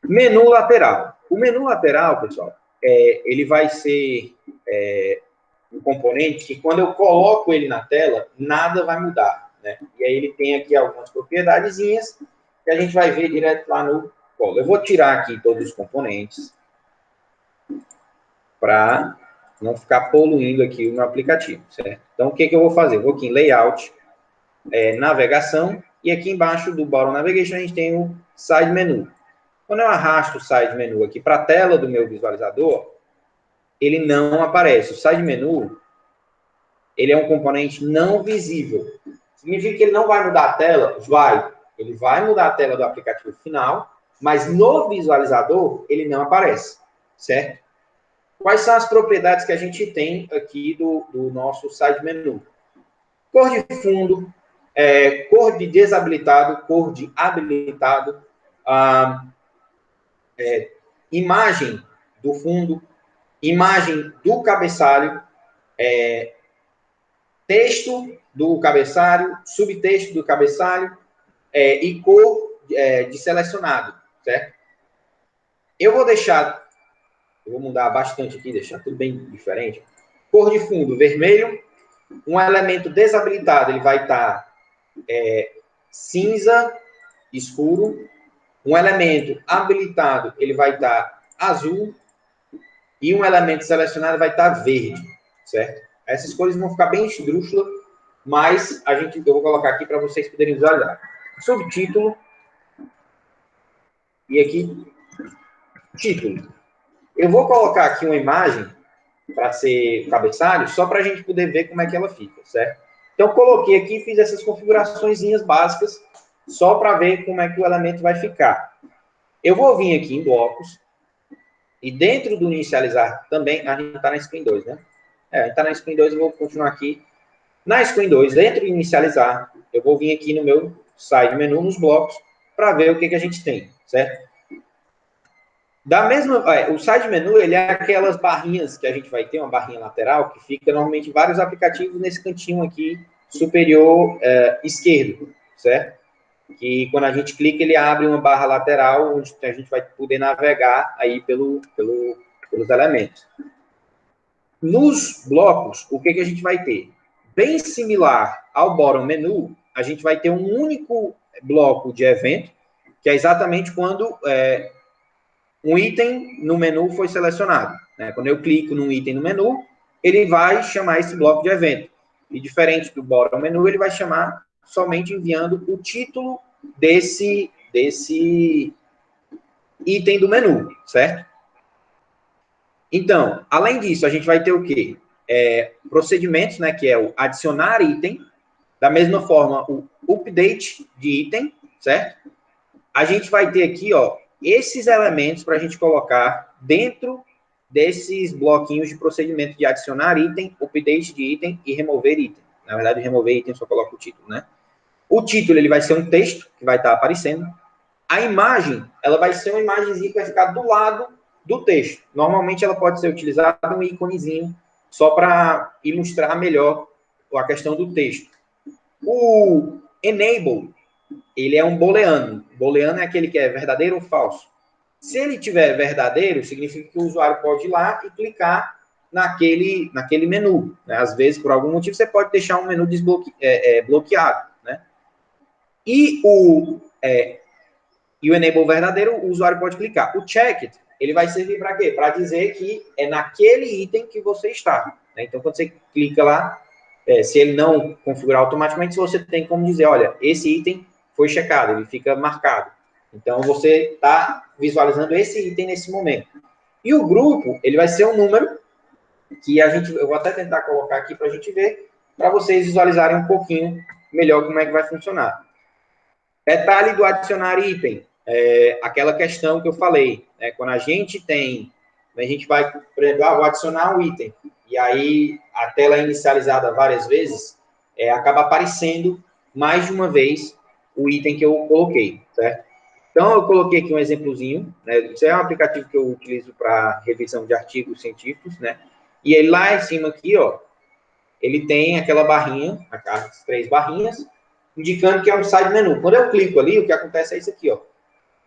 Menu lateral. O menu lateral, pessoal, ele vai ser um componente que, quando eu coloco ele na tela, nada vai mudar, né? E aí ele tem aqui algumas propriedadezinhas que a gente vai ver direto lá no colo. Eu vou tirar aqui todos os componentes para não ficar poluindo aqui o meu aplicativo, certo? Então, o que eu vou fazer? Eu vou aqui em Layout, Navegação, e aqui embaixo do Bottom Navigation a gente tem o Side Menu. Quando eu arrasto o Side Menu aqui para a tela do meu visualizador, ele não aparece. O Side Menu, ele é um componente não visível. Significa que ele não vai mudar a tela? Vai. Ele vai mudar a tela do aplicativo final, mas no visualizador ele não aparece, certo? Quais são as propriedades que a gente tem aqui do nosso side menu? Cor de fundo, cor de desabilitado, cor de habilitado, imagem do fundo, imagem do cabeçalho, texto do cabeçalho, subtexto do cabeçalho e cor de selecionado, certo? Eu vou deixar Eu vou mudar bastante aqui, deixar tudo bem diferente. Cor de fundo, vermelho. Um elemento desabilitado, ele vai estar cinza escuro. Um elemento habilitado, ele vai estar azul. E um elemento selecionado vai estar verde, certo? Essas cores vão ficar bem esdrúxulas, mas eu vou colocar aqui para vocês poderem visualizar. Subtítulo. E aqui, título. Eu vou colocar aqui uma imagem para ser cabeçalho, só para a gente poder ver como é que ela fica, certo? Então, coloquei aqui e fiz essas configurações básicas, só para ver como é que o elemento vai ficar. Eu vou vir aqui em blocos, e dentro do inicializar também, a gente está na Screen 2, né? A gente está na Screen 2, eu vou continuar aqui. Na Screen 2, dentro do inicializar, eu vou vir aqui no meu side menu, nos blocos, para ver o que a gente tem, certo? O side menu, ele é aquelas barrinhas que a gente vai ter, uma barrinha lateral, que fica normalmente em vários aplicativos nesse cantinho aqui superior esquerdo, certo? Que quando a gente clica, ele abre uma barra lateral, onde a gente vai poder navegar aí pelos elementos. Nos blocos, o que a gente vai ter? Bem similar ao bottom menu, a gente vai ter um único bloco de evento, que é exatamente quando um item no menu foi selecionado, né? Quando eu clico num item no menu, ele vai chamar esse bloco de evento. E diferente do bottom menu, ele vai chamar somente enviando o título desse item do menu, certo? Então, além disso, a gente vai ter o quê? Procedimentos, né, que é o adicionar item, da mesma forma, o update de item, certo? A gente vai ter aqui, ó, esses elementos para a gente colocar dentro desses bloquinhos de procedimento de adicionar item, update de item e remover item. Na verdade, remover item só coloca o título, né? O título, ele vai ser um texto que vai estar aparecendo. A imagem, ela vai ser uma imagenzinha que vai ficar do lado do texto. Normalmente, ela pode ser utilizada um íconezinho só para ilustrar melhor a questão do texto. O enable, ele é um booleano. Booleano é aquele que é verdadeiro ou falso. Se ele tiver verdadeiro, significa que o usuário pode ir lá e clicar naquele menu. Né? Às vezes, por algum motivo, você pode deixar um menu bloqueado. Né? E o enable verdadeiro, o usuário pode clicar. O checked, ele vai servir para quê? Para dizer que é naquele item que você está. Né? Então, quando você clica lá, se ele não configurar automaticamente, você tem como dizer, olha, esse item foi checado, ele fica marcado. Então, você está visualizando esse item nesse momento. E o grupo, ele vai ser um número que eu vou até tentar colocar aqui para a gente ver, para vocês visualizarem um pouquinho melhor como é que vai funcionar. Detalhe do adicionar item, aquela questão que eu falei, né? Quando a gente vai, por exemplo, vou adicionar um item, e aí a tela é inicializada várias vezes, acaba aparecendo mais de uma vez o item que eu coloquei, certo? Então, eu coloquei aqui um exemplozinho, né? Isso é um aplicativo que eu utilizo para revisão de artigos científicos, né? E ele lá em cima aqui, ó, ele tem aquela barrinha, as 3 barrinhas, indicando que é um side menu. Quando eu clico ali, o que acontece é isso aqui, ó.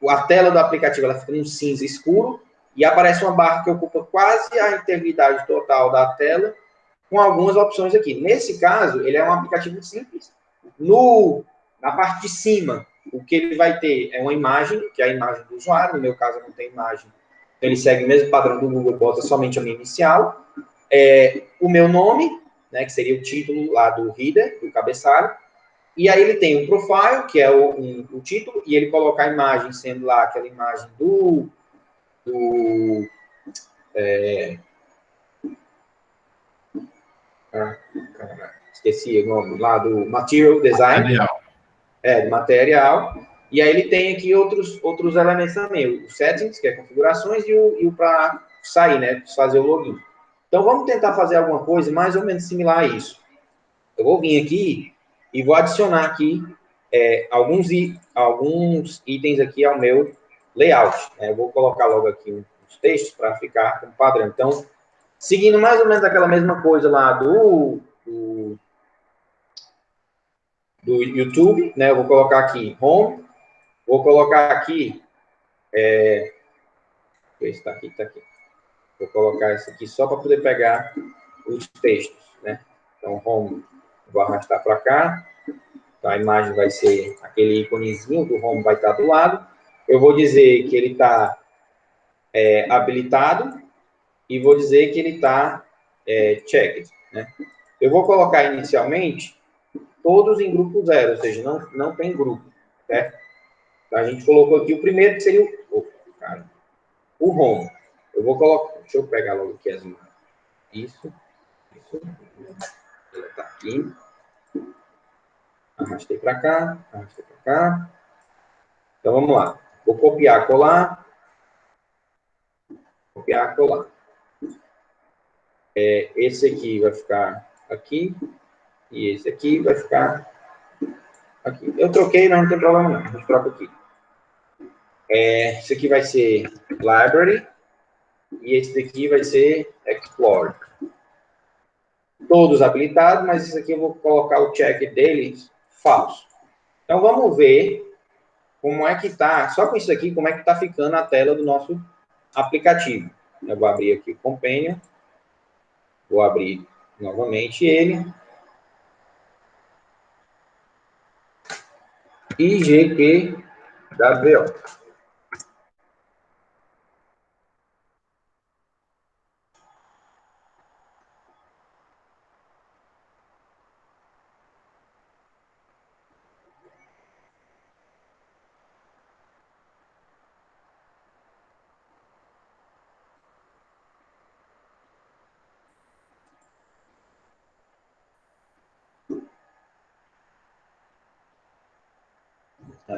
A tela do aplicativo, ela fica num cinza escuro e aparece uma barra que ocupa quase a integridade total da tela, com algumas opções aqui. Nesse caso, ele é um aplicativo simples. Na parte de cima, o que ele vai ter é uma imagem, que é a imagem do usuário. No meu caso, não tem imagem. Então, ele segue o mesmo padrão do Google, bota somente a minha inicial. O meu nome, né, que seria o título lá do header, do cabeçalho. E aí ele tem um profile, que é o título, e ele coloca a imagem sendo lá aquela imagem esqueci o nome, lá do Material Design. Do material. E aí ele tem aqui outros elementos também, o Settings, que é configurações, e o para sair, né, fazer o login. Então, vamos tentar fazer alguma coisa mais ou menos similar a isso. Eu vou vir aqui e vou adicionar aqui alguns itens aqui ao meu layout. Né? Eu vou colocar logo aqui os textos para ficar como padrão. Então, seguindo mais ou menos aquela mesma coisa lá do YouTube, né? Eu vou colocar aqui Home, vou colocar aqui está aqui. Vou colocar isso aqui só para poder pegar os textos, né? Então, home, vou arrastar para cá. Então, a imagem vai ser aquele íconezinho do home vai estar do lado. Eu vou dizer que ele está habilitado e vou dizer que ele está checked, né? Eu vou colocar inicialmente todos em grupo 0, ou seja, não tem grupo, certo? Então, a gente colocou aqui o primeiro, que seria o home. Eu vou colocar, deixa eu pegar logo aqui as imagens. Isso. Ele está aqui. Arrastei para cá, arrastei para cá. Então, vamos lá. Vou copiar, colar. Copiar, colar. Esse aqui vai ficar aqui. E esse aqui vai ficar aqui. Eu troquei, não tem problema não. A gente troca aqui. Esse aqui vai ser Library. E esse daqui vai ser Explore. Todos habilitados, mas esse aqui eu vou colocar o check deles falso. Então, vamos ver como é que está, só com isso aqui, como é que está ficando a tela do nosso aplicativo. Eu vou abrir aqui o Companion. Vou abrir novamente ele. IGQWO.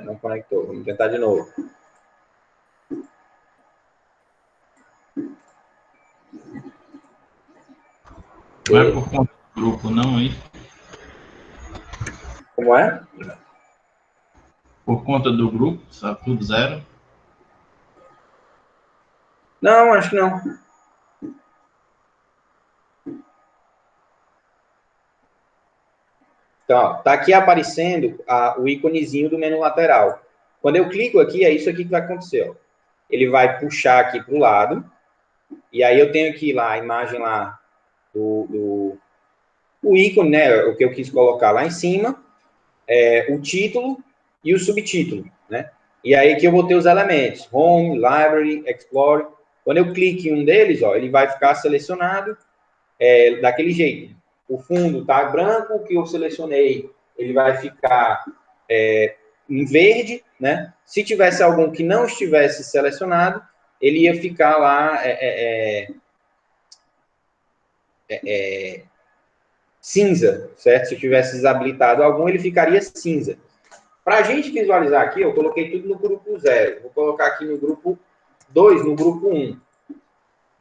Não conectou. Vamos tentar de novo. Não é por conta do grupo, não, hein? Como é? Por conta do grupo, está tudo 0. Não, acho que não. Então, ó, tá aqui aparecendo o íconezinho do menu lateral. Quando eu clico aqui, é isso aqui que vai acontecer. Ó. Ele vai puxar aqui para o lado. E aí eu tenho aqui lá a imagem lá o ícone, né? O que eu quis colocar lá em cima. O título e o subtítulo, né? E aí que eu vou ter os elementos. Home, Library, Explore. Quando eu clico em um deles, ó, ele vai ficar selecionado daquele jeito. O fundo está branco, o que eu selecionei, ele vai ficar em verde, né? Se tivesse algum que não estivesse selecionado, ele ia ficar lá cinza, certo? Se eu tivesse desabilitado algum, ele ficaria cinza. Para a gente visualizar aqui, eu coloquei tudo no grupo 0. Vou colocar aqui no grupo 2, no grupo 1.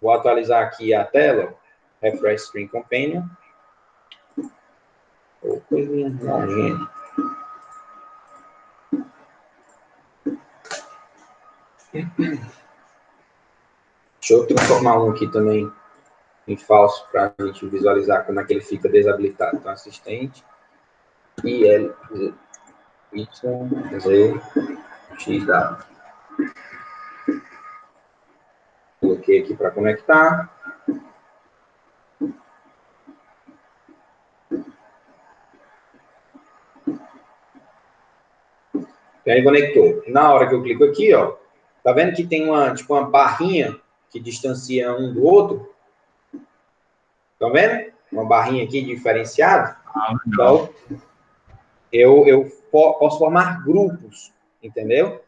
Vou atualizar aqui a tela. Refresh Screen Companion. Coisinha, nojinha. Deixa eu transformar um aqui também em falso para a gente visualizar como é que ele fica desabilitado. Então, assistente IL Y Z X W. Coloquei aqui para conectar. E aí conectou. Na hora que eu clico aqui, ó, tá vendo que tem uma barrinha que distancia um do outro? Tá vendo? Uma barrinha aqui diferenciada. Então, eu posso formar grupos, entendeu?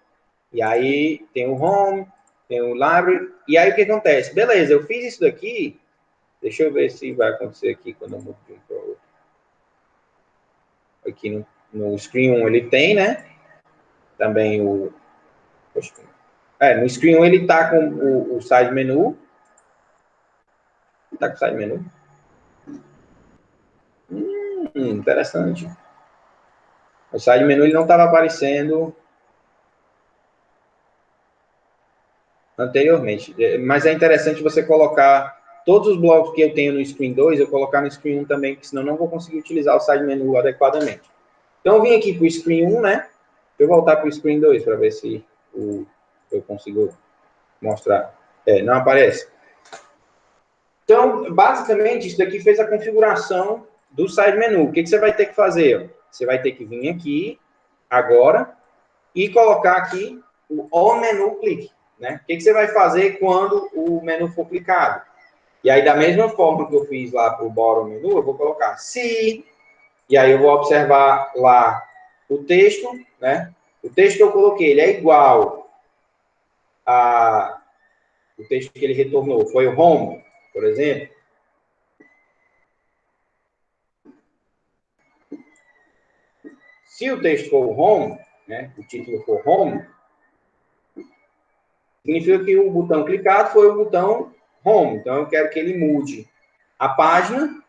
E aí tem o home, tem o library. E aí o que acontece? Beleza, eu fiz isso daqui. Deixa eu ver se vai acontecer aqui quando eu mudo de um para o outro. Aqui no Screen 1 ele tem, né? Também no Screen 1 ele está com o side menu. Está com o side menu. Interessante. O side menu ele não estava aparecendo anteriormente. Mas é interessante você colocar todos os blocos que eu tenho no Screen 2, eu colocar no Screen 1 também, porque senão eu não vou conseguir utilizar o side menu adequadamente. Então, eu vim aqui para o Screen 1, né? Deixa eu voltar para o Screen 2 para ver se eu consigo mostrar. Não aparece. Então, basicamente, isso daqui fez a configuração do side menu. O que você vai ter que fazer? Você vai ter que vir aqui, agora, e colocar aqui o On Menu Click. Né? O que você vai fazer quando o menu for clicado? E aí, da mesma forma que eu fiz lá para o Bottom Menu, eu vou colocar se, e aí eu vou observar lá o texto, né? O texto que eu coloquei, ele é igual a... O texto que ele retornou foi o home, por exemplo. Se o texto for o home, né? O título for home, significa que o botão clicado foi o botão home. Então, eu quero que ele mude a página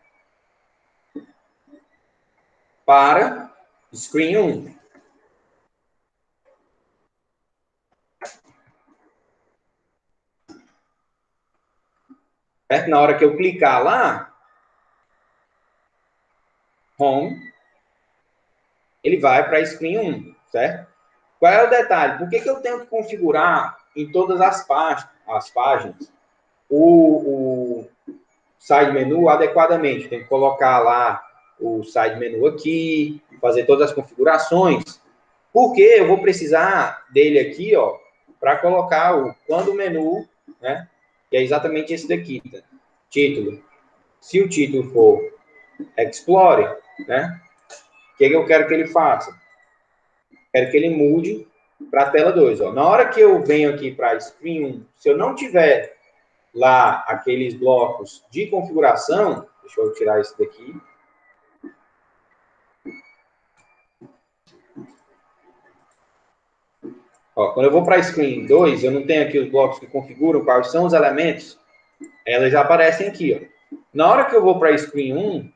para screen 1. Certo? Na hora que eu clicar lá, home, ele vai para screen 1, certo? Qual é o detalhe? Por que eu tenho que configurar em todas as páginas o side menu adequadamente? Tem que colocar lá o side menu aqui, fazer todas as configurações, porque eu vou precisar dele aqui, ó, para colocar quando o menu, né? Que é exatamente esse daqui, tá? Título. Se o título for Explore, né? O que eu quero que ele faça? Quero que ele mude para a tela 2. Ó. Na hora que eu venho aqui para a Screen 1, se eu não tiver lá aqueles blocos de configuração, deixa eu tirar esse daqui. Ó, quando eu vou para a Screen 2, eu não tenho aqui os blocos que configuram quais são os elementos, elas já aparecem aqui. Ó. Na hora que eu vou para a Screen 1,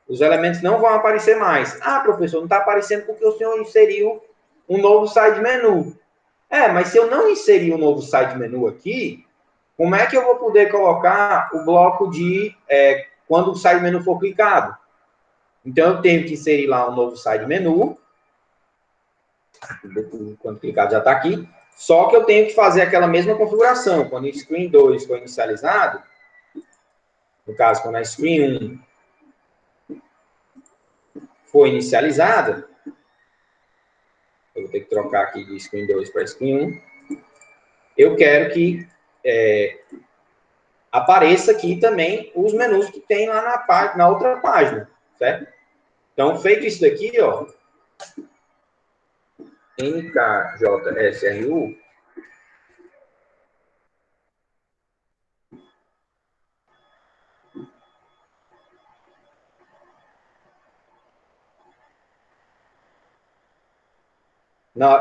os elementos não vão aparecer mais. Ah, professor, não está aparecendo porque o senhor inseriu um novo side menu. Mas se eu não inserir um novo side menu aqui, como é que eu vou poder colocar o bloco de quando o side menu for clicado? Então, eu tenho que inserir lá um novo side menu. Quando clicado já está aqui. Só que eu tenho que fazer aquela mesma configuração. Quando o Screen 2 for inicializado, no caso, quando a Screen 1 for inicializada, eu vou ter que trocar aqui de Screen 2 para Screen 1. Eu quero que apareça aqui também os menus que tem lá na outra página, certo? Então, feito isso daqui, ó, NKJSRU,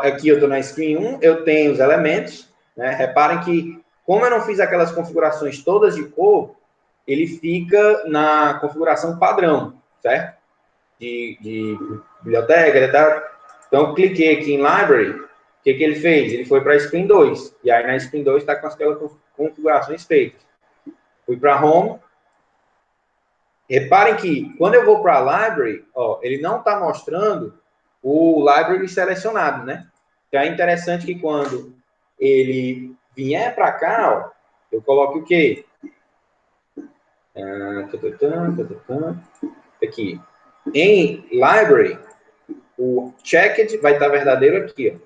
aqui eu estou na Screen 1, eu tenho os elementos, né? Reparem que, como eu não fiz aquelas configurações todas de cor, ele fica na configuração padrão, certo? De biblioteca, etc. Então, eu cliquei aqui em Library, o que ele fez? Ele foi para a Screen 2, e aí na Screen 2 está com aquelas configurações feitas. Fui para Home. Reparem que, quando eu vou para a Library, ó, ele não está mostrando o Library selecionado, né? Então, é interessante que quando ele vier para cá, ó, eu coloque o quê? Aqui. Em Library, o checked vai estar verdadeiro aqui, ó.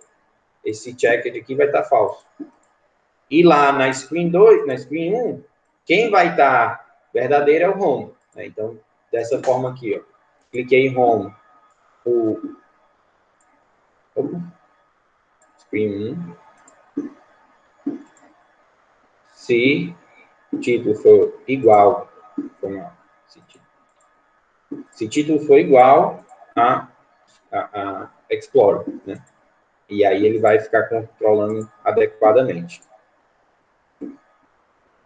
Esse checked aqui vai estar falso. E lá na Screen 2, na Screen 1, quem vai estar verdadeiro é o Home. Né? Então, dessa forma aqui, ó. Cliquei em Home. Screen 1. Se o título for igual, se título for igual a Explorer, né? E aí ele vai ficar controlando adequadamente.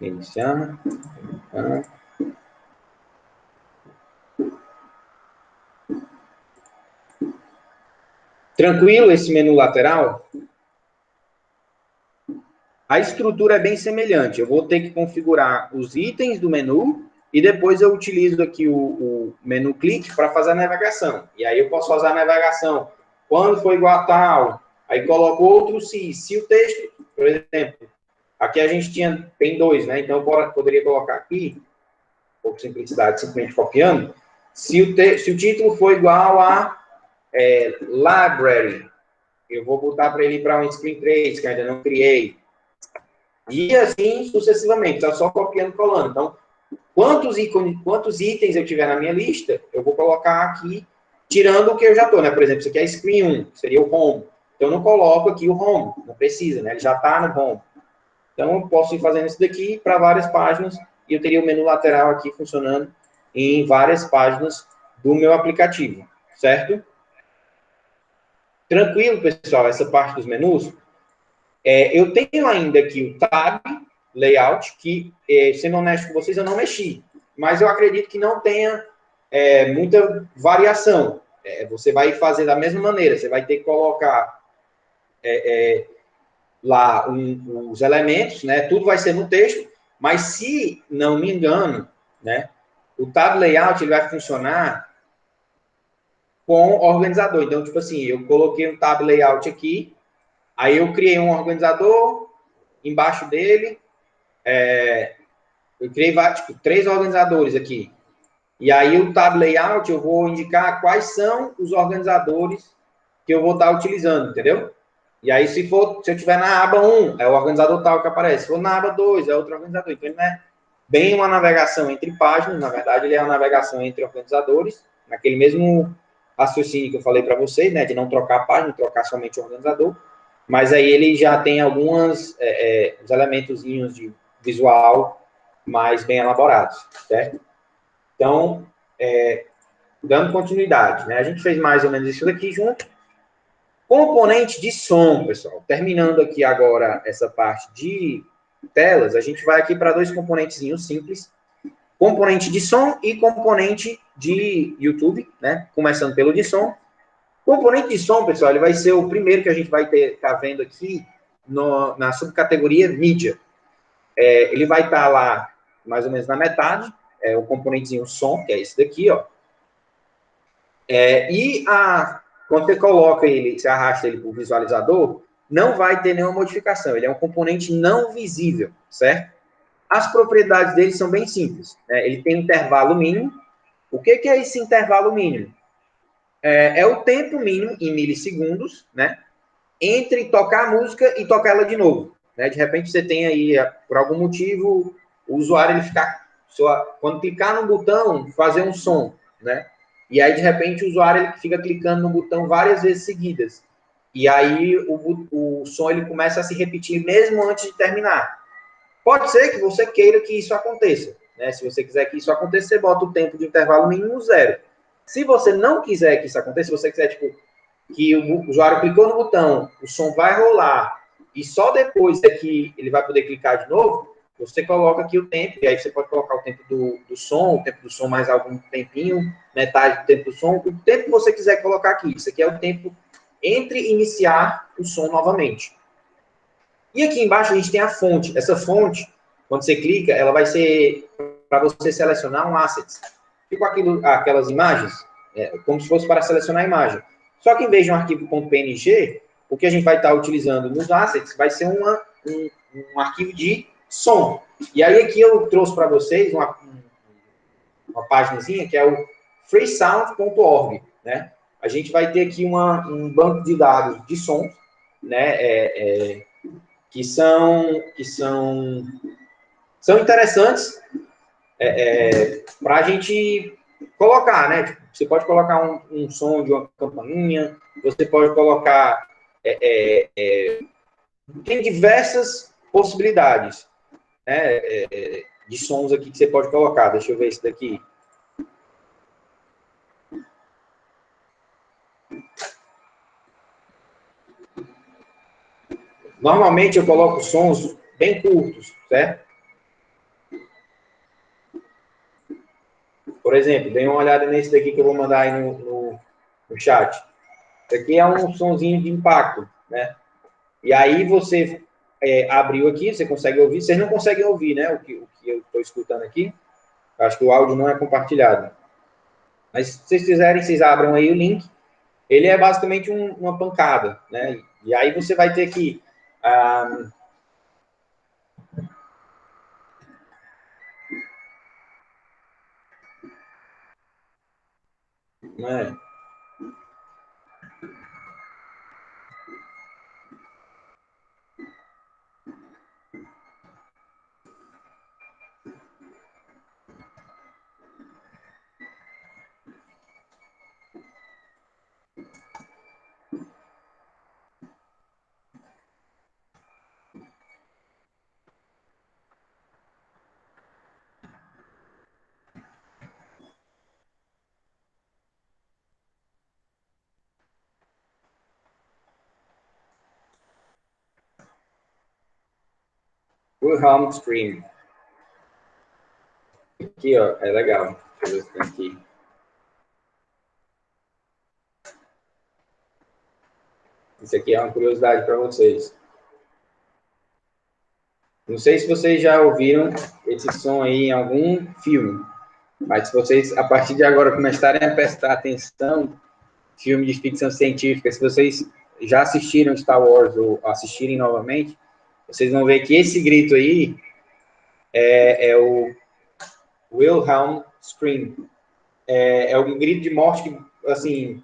Iniciar. Tranquilo esse menu lateral? A estrutura é bem semelhante. Eu vou ter que configurar os itens do menu e depois eu utilizo aqui o menu clique para fazer a navegação. E aí eu posso fazer a navegação quando for igual a tal. Aí coloco outro se o texto, por exemplo, Aqui a gente tem 2, né? Então, eu poderia colocar aqui, por simplicidade, simplesmente copiando, se o título for igual a library, eu vou botar para ele para um screen trace, que eu ainda não criei. E assim sucessivamente, tá só copiando e colando. Então, quantos itens eu tiver na minha lista, eu vou colocar aqui, tirando o que eu já estou, né? Por exemplo, isso aqui é screen 1, que seria o home. Então, eu não coloco aqui o home, não precisa, né? Ele já está no home. Então, eu posso ir fazendo isso daqui para várias páginas e eu teria o menu lateral aqui funcionando em várias páginas do meu aplicativo, certo? Tranquilo, pessoal, essa parte dos menus? Eu tenho ainda aqui o Tab Layout, que, sendo honesto com vocês, eu não mexi. Mas eu acredito que não tenha muita variação. Você vai fazer da mesma maneira. Você vai ter que colocar lá os elementos, né? Tudo vai ser no texto. Mas, se não me engano, né? O Tab Layout ele vai funcionar com organizador. Então, tipo assim, eu coloquei um Tab Layout aqui, aí eu criei um organizador embaixo dele, eu criei tipo, 3 organizadores aqui. E aí o Tab Layout eu vou indicar quais são os organizadores que eu vou estar utilizando, entendeu? E aí se eu tiver na aba 1, é o organizador tal que aparece. Se for na aba 2, é outro organizador. Então ele não é bem uma navegação entre páginas, na verdade ele é uma navegação entre organizadores, naquele mesmo raciocínio que eu falei para vocês, né, de não trocar a página, trocar somente o organizador. Mas aí ele já tem alguns os elementozinhos de visual mais bem elaborados, certo? Então, dando continuidade, né? A gente fez mais ou menos isso daqui junto. Componente de som, pessoal. Terminando aqui agora essa parte de telas, a gente vai aqui para 2 componentezinhos simples. Componente de som e componente de YouTube, né? Começando pelo de som. Componente de som, pessoal, ele vai ser o primeiro que a gente vai estar vendo aqui na subcategoria mídia. Ele vai estar lá mais ou menos na metade, o componentezinho som, que é esse daqui, ó. Quando você coloca ele, você arrasta ele para o visualizador, não vai ter nenhuma modificação. Ele é um componente não visível, certo? As propriedades dele são bem simples, né? Ele tem intervalo mínimo. O que é esse intervalo mínimo? É o tempo mínimo, em milissegundos, né? Entre tocar a música e tocar ela de novo. Né? De repente, você tem aí, por algum motivo, o usuário ele ficar... Quando clicar no botão, fazer um som, né? E aí, de repente, o usuário ele fica clicando no botão várias vezes seguidas. E aí, o som ele começa a se repetir mesmo antes de terminar. Pode ser que você queira que isso aconteça. Né? Se você quiser que isso aconteça, você bota o tempo de intervalo mínimo 0. Se você não quiser que isso aconteça, se você quiser, tipo, que o usuário clicou no botão, o som vai rolar, e só depois é que ele vai poder clicar de novo, você coloca aqui o tempo, e aí você pode colocar o tempo do som, o tempo do som mais algum tempinho, metade do tempo do som, o tempo que você quiser colocar aqui. Isso aqui é o tempo entre iniciar o som novamente. E aqui embaixo a gente tem a fonte. Essa fonte, quando você clica, ela vai ser para você selecionar um asset. Tipo aquelas imagens, como se fosse para selecionar a imagem. Só que em vez de um arquivo .png, o que a gente vai estar utilizando nos assets vai ser um arquivo de som. E aí aqui eu trouxe para vocês uma páginazinha que é o freesound.org, né? A gente vai ter aqui um banco de dados de som, né? Que são interessantes para a gente colocar, né? Você pode colocar um som de uma campainha, você pode colocar... tem diversas possibilidades, né? De sons aqui que você pode colocar. Deixa eu ver esse daqui. Normalmente eu coloco sons bem curtos, certo? Por exemplo, dê uma olhada nesse daqui que eu vou mandar aí no chat. Isso aqui é um sonzinho de impacto, né? E aí você abriu aqui, você consegue ouvir. Vocês não conseguem ouvir, né? O que eu estou escutando aqui. Acho que o áudio não é compartilhado. Mas se vocês quiserem, vocês abram aí o link. Ele é basicamente uma pancada, né? E aí você vai ter que É. Wilhelm Scream. Aqui, ó, é legal. Deixa eu ver se tem aqui. Isso aqui é uma curiosidade para vocês. Não sei se vocês já ouviram esse som aí em algum filme, mas se vocês, a partir de agora, começarem a prestar atenção, filme de ficção científica, se vocês já assistiram Star Wars ou assistirem novamente, vocês vão ver que esse grito aí é o Wilhelm Scream. É um grito de morte que, assim,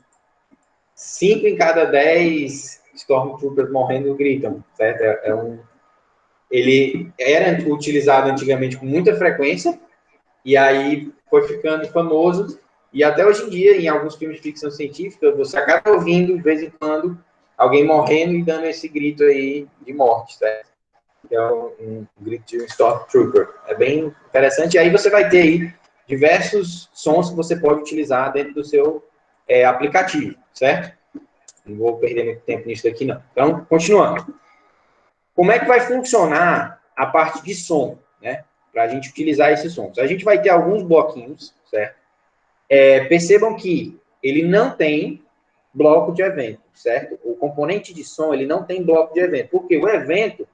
5 em cada 10 Stormtroopers morrendo gritam, certo? Ele era utilizado antigamente com muita frequência, e aí foi ficando famoso, e até hoje em dia, em alguns filmes de ficção científica, você acaba ouvindo, de vez em quando, alguém morrendo e dando esse grito aí de morte, certo? Que é um grito de um Stormtrooper. É bem interessante, e aí você vai ter aí diversos sons que você pode utilizar dentro do seu aplicativo, certo? Não vou perder muito tempo nisso aqui, não. Então, continuando. Como é que vai funcionar a parte de som, né? Para a gente utilizar esses sons. A gente vai ter alguns bloquinhos, certo? Percebam que ele não tem bloco de evento, certo? O componente de som, ele não tem bloco de evento. Porque o evento,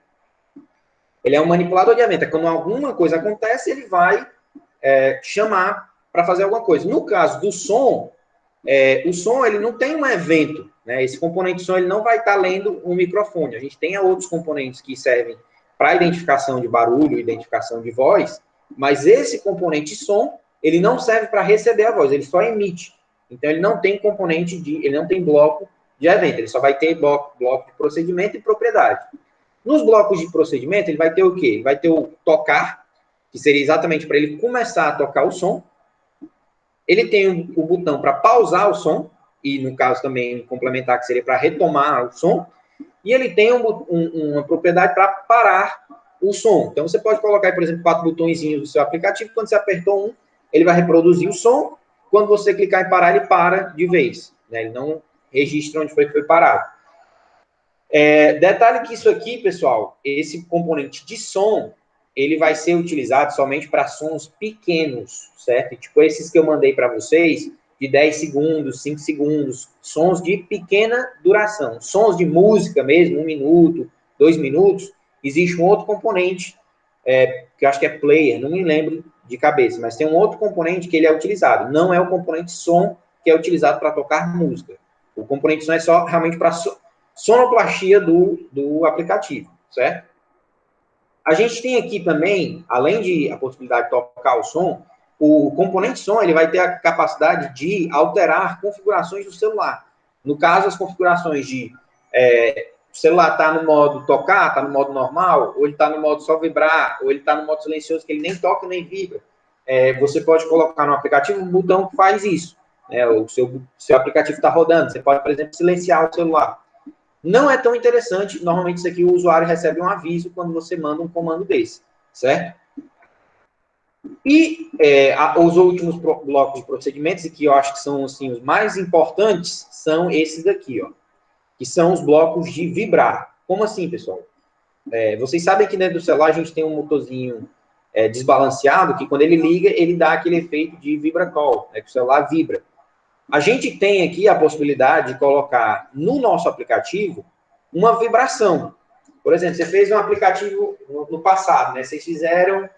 ele é um manipulador de evento. É quando alguma coisa acontece, ele vai chamar para fazer alguma coisa. No caso do som, o som, ele não tem um evento, né? Esse componente de som, ele não vai estar lendo um microfone. A gente tem outros componentes que servem para identificação de barulho, identificação de voz, mas esse componente de som, ele não serve para receber a voz, ele só emite. Então, ele não tem ele não tem bloco de evento, ele só vai ter bloco de procedimento e propriedade. Nos blocos de procedimento, ele vai ter o quê? Ele vai ter o tocar, que seria exatamente para ele começar a tocar o som. Ele tem o botão para pausar o som, e no caso também complementar, que seria para retomar o som. E ele tem uma propriedade para parar o som. Então, você pode colocar, por exemplo, 4 botõezinhos do seu aplicativo. Quando você apertou um, ele vai reproduzir o som. Quando você clicar em parar, ele para de vez, né? Ele não registra onde foi que foi parado. Detalhe que isso aqui, pessoal, esse componente de som, ele vai ser utilizado somente para sons pequenos, certo? Tipo esses que eu mandei para vocês, de 10 segundos, 5 segundos, sons de pequena duração. Sons de música mesmo, 1 minuto, 2 minutos, existe um outro componente, que eu acho que é player, não me lembro de cabeça, mas tem um outro componente que ele é utilizado. Não é o componente som que é utilizado para tocar música. O componente som é só realmente para sonoplastia do aplicativo, certo? A gente tem aqui também, além de a possibilidade de tocar o som, o componente som ele vai ter a capacidade de alterar configurações do celular. No caso, as configurações de o celular está no modo tocar, está no modo normal, ou ele está no modo só vibrar, ou ele está no modo silencioso, que ele nem toca nem vibra. Você pode colocar no aplicativo um botão que faz isso. O seu aplicativo está rodando. Você pode, por exemplo, silenciar o celular. Não é tão interessante. Normalmente, isso aqui o usuário recebe um aviso quando você manda um comando desse, certo? E os últimos blocos de procedimentos, e que eu acho que são assim, os mais importantes, são esses daqui, ó, que são os blocos de vibrar. Como assim, pessoal? Vocês sabem que dentro do celular a gente tem um motorzinho desbalanceado, que quando ele liga, ele dá aquele efeito de vibra-call, que o celular vibra. A gente tem aqui a possibilidade de colocar no nosso aplicativo uma vibração. Por exemplo, você fez um aplicativo no passado, né? Vocês fizeram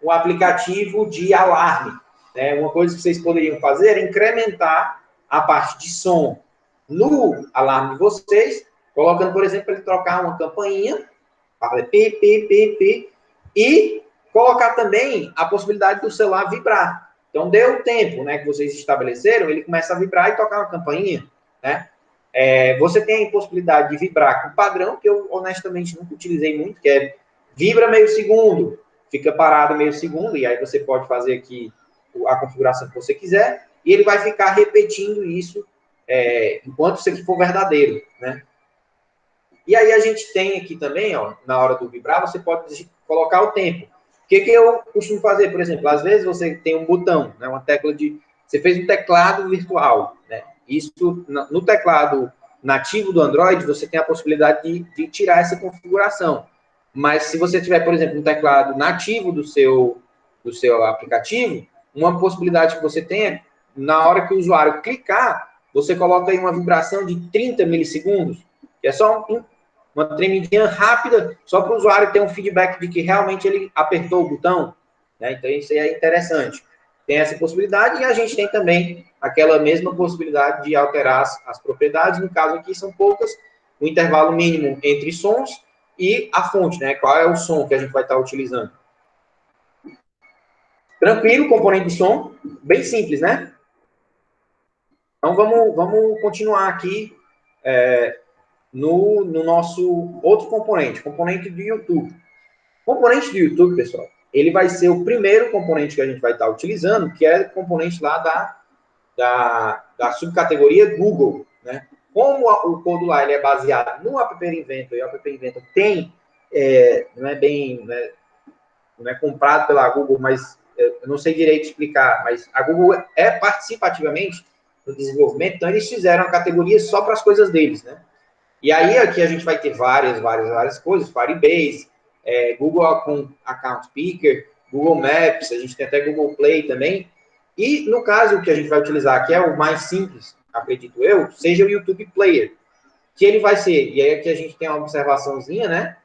um aplicativo de alarme, né? Uma coisa que vocês poderiam fazer é incrementar a parte de som no alarme de vocês, colocando, por exemplo, ele trocar uma campainha, para pi, e colocar também a possibilidade do celular vibrar. Então, deu o tempo, né, que vocês estabeleceram, ele começa a vibrar e tocar uma campainha, né? Você tem a possibilidade de vibrar com padrão, que eu honestamente nunca utilizei muito, que é vibra meio segundo, fica parado meio segundo, e aí você pode fazer aqui a configuração que você quiser, e ele vai ficar repetindo isso enquanto isso aqui for verdadeiro, né? E aí a gente tem aqui também, ó, na hora do vibrar, você pode colocar o tempo. O que eu costumo fazer, por exemplo? Às vezes você tem um botão, né, uma tecla de... Você fez um teclado virtual, né? Isso, no teclado nativo do Android, você tem a possibilidade de tirar essa configuração. Mas se você tiver, por exemplo, um teclado nativo do seu aplicativo, uma possibilidade que você tem é, na hora que o usuário clicar, você coloca aí uma vibração de 30 milissegundos, que é só uma tremidinha rápida, só para o usuário ter um feedback de que realmente ele apertou o botão, né? Então, isso aí é interessante. Tem essa possibilidade e a gente tem também aquela mesma possibilidade de alterar as propriedades. No caso aqui, são poucas, o intervalo mínimo entre sons e a fonte, né? Qual é o som que a gente vai estar utilizando. Tranquilo, componente de som, bem simples, né? Então, vamos continuar aqui no nosso outro componente do YouTube. O componente do YouTube, pessoal, ele vai ser o primeiro componente que a gente vai estar utilizando, que é o componente lá da subcategoria Google, né? Como o Code lá ele é baseado no App Inventor, e o App Inventor tem, não é comprado pela Google, mas eu não sei direito explicar, mas a Google participa ativamente no desenvolvimento, então eles fizeram a categoria só para as coisas deles, né? E aí aqui a gente vai ter várias coisas, Firebase, Google com Account Picker, Google Maps, a gente tem até Google Play também. E no caso que a gente vai utilizar, que é o mais simples, acredito eu, seja o YouTube Player, que ele vai ser, e aí aqui a gente tem uma observaçãozinha, né?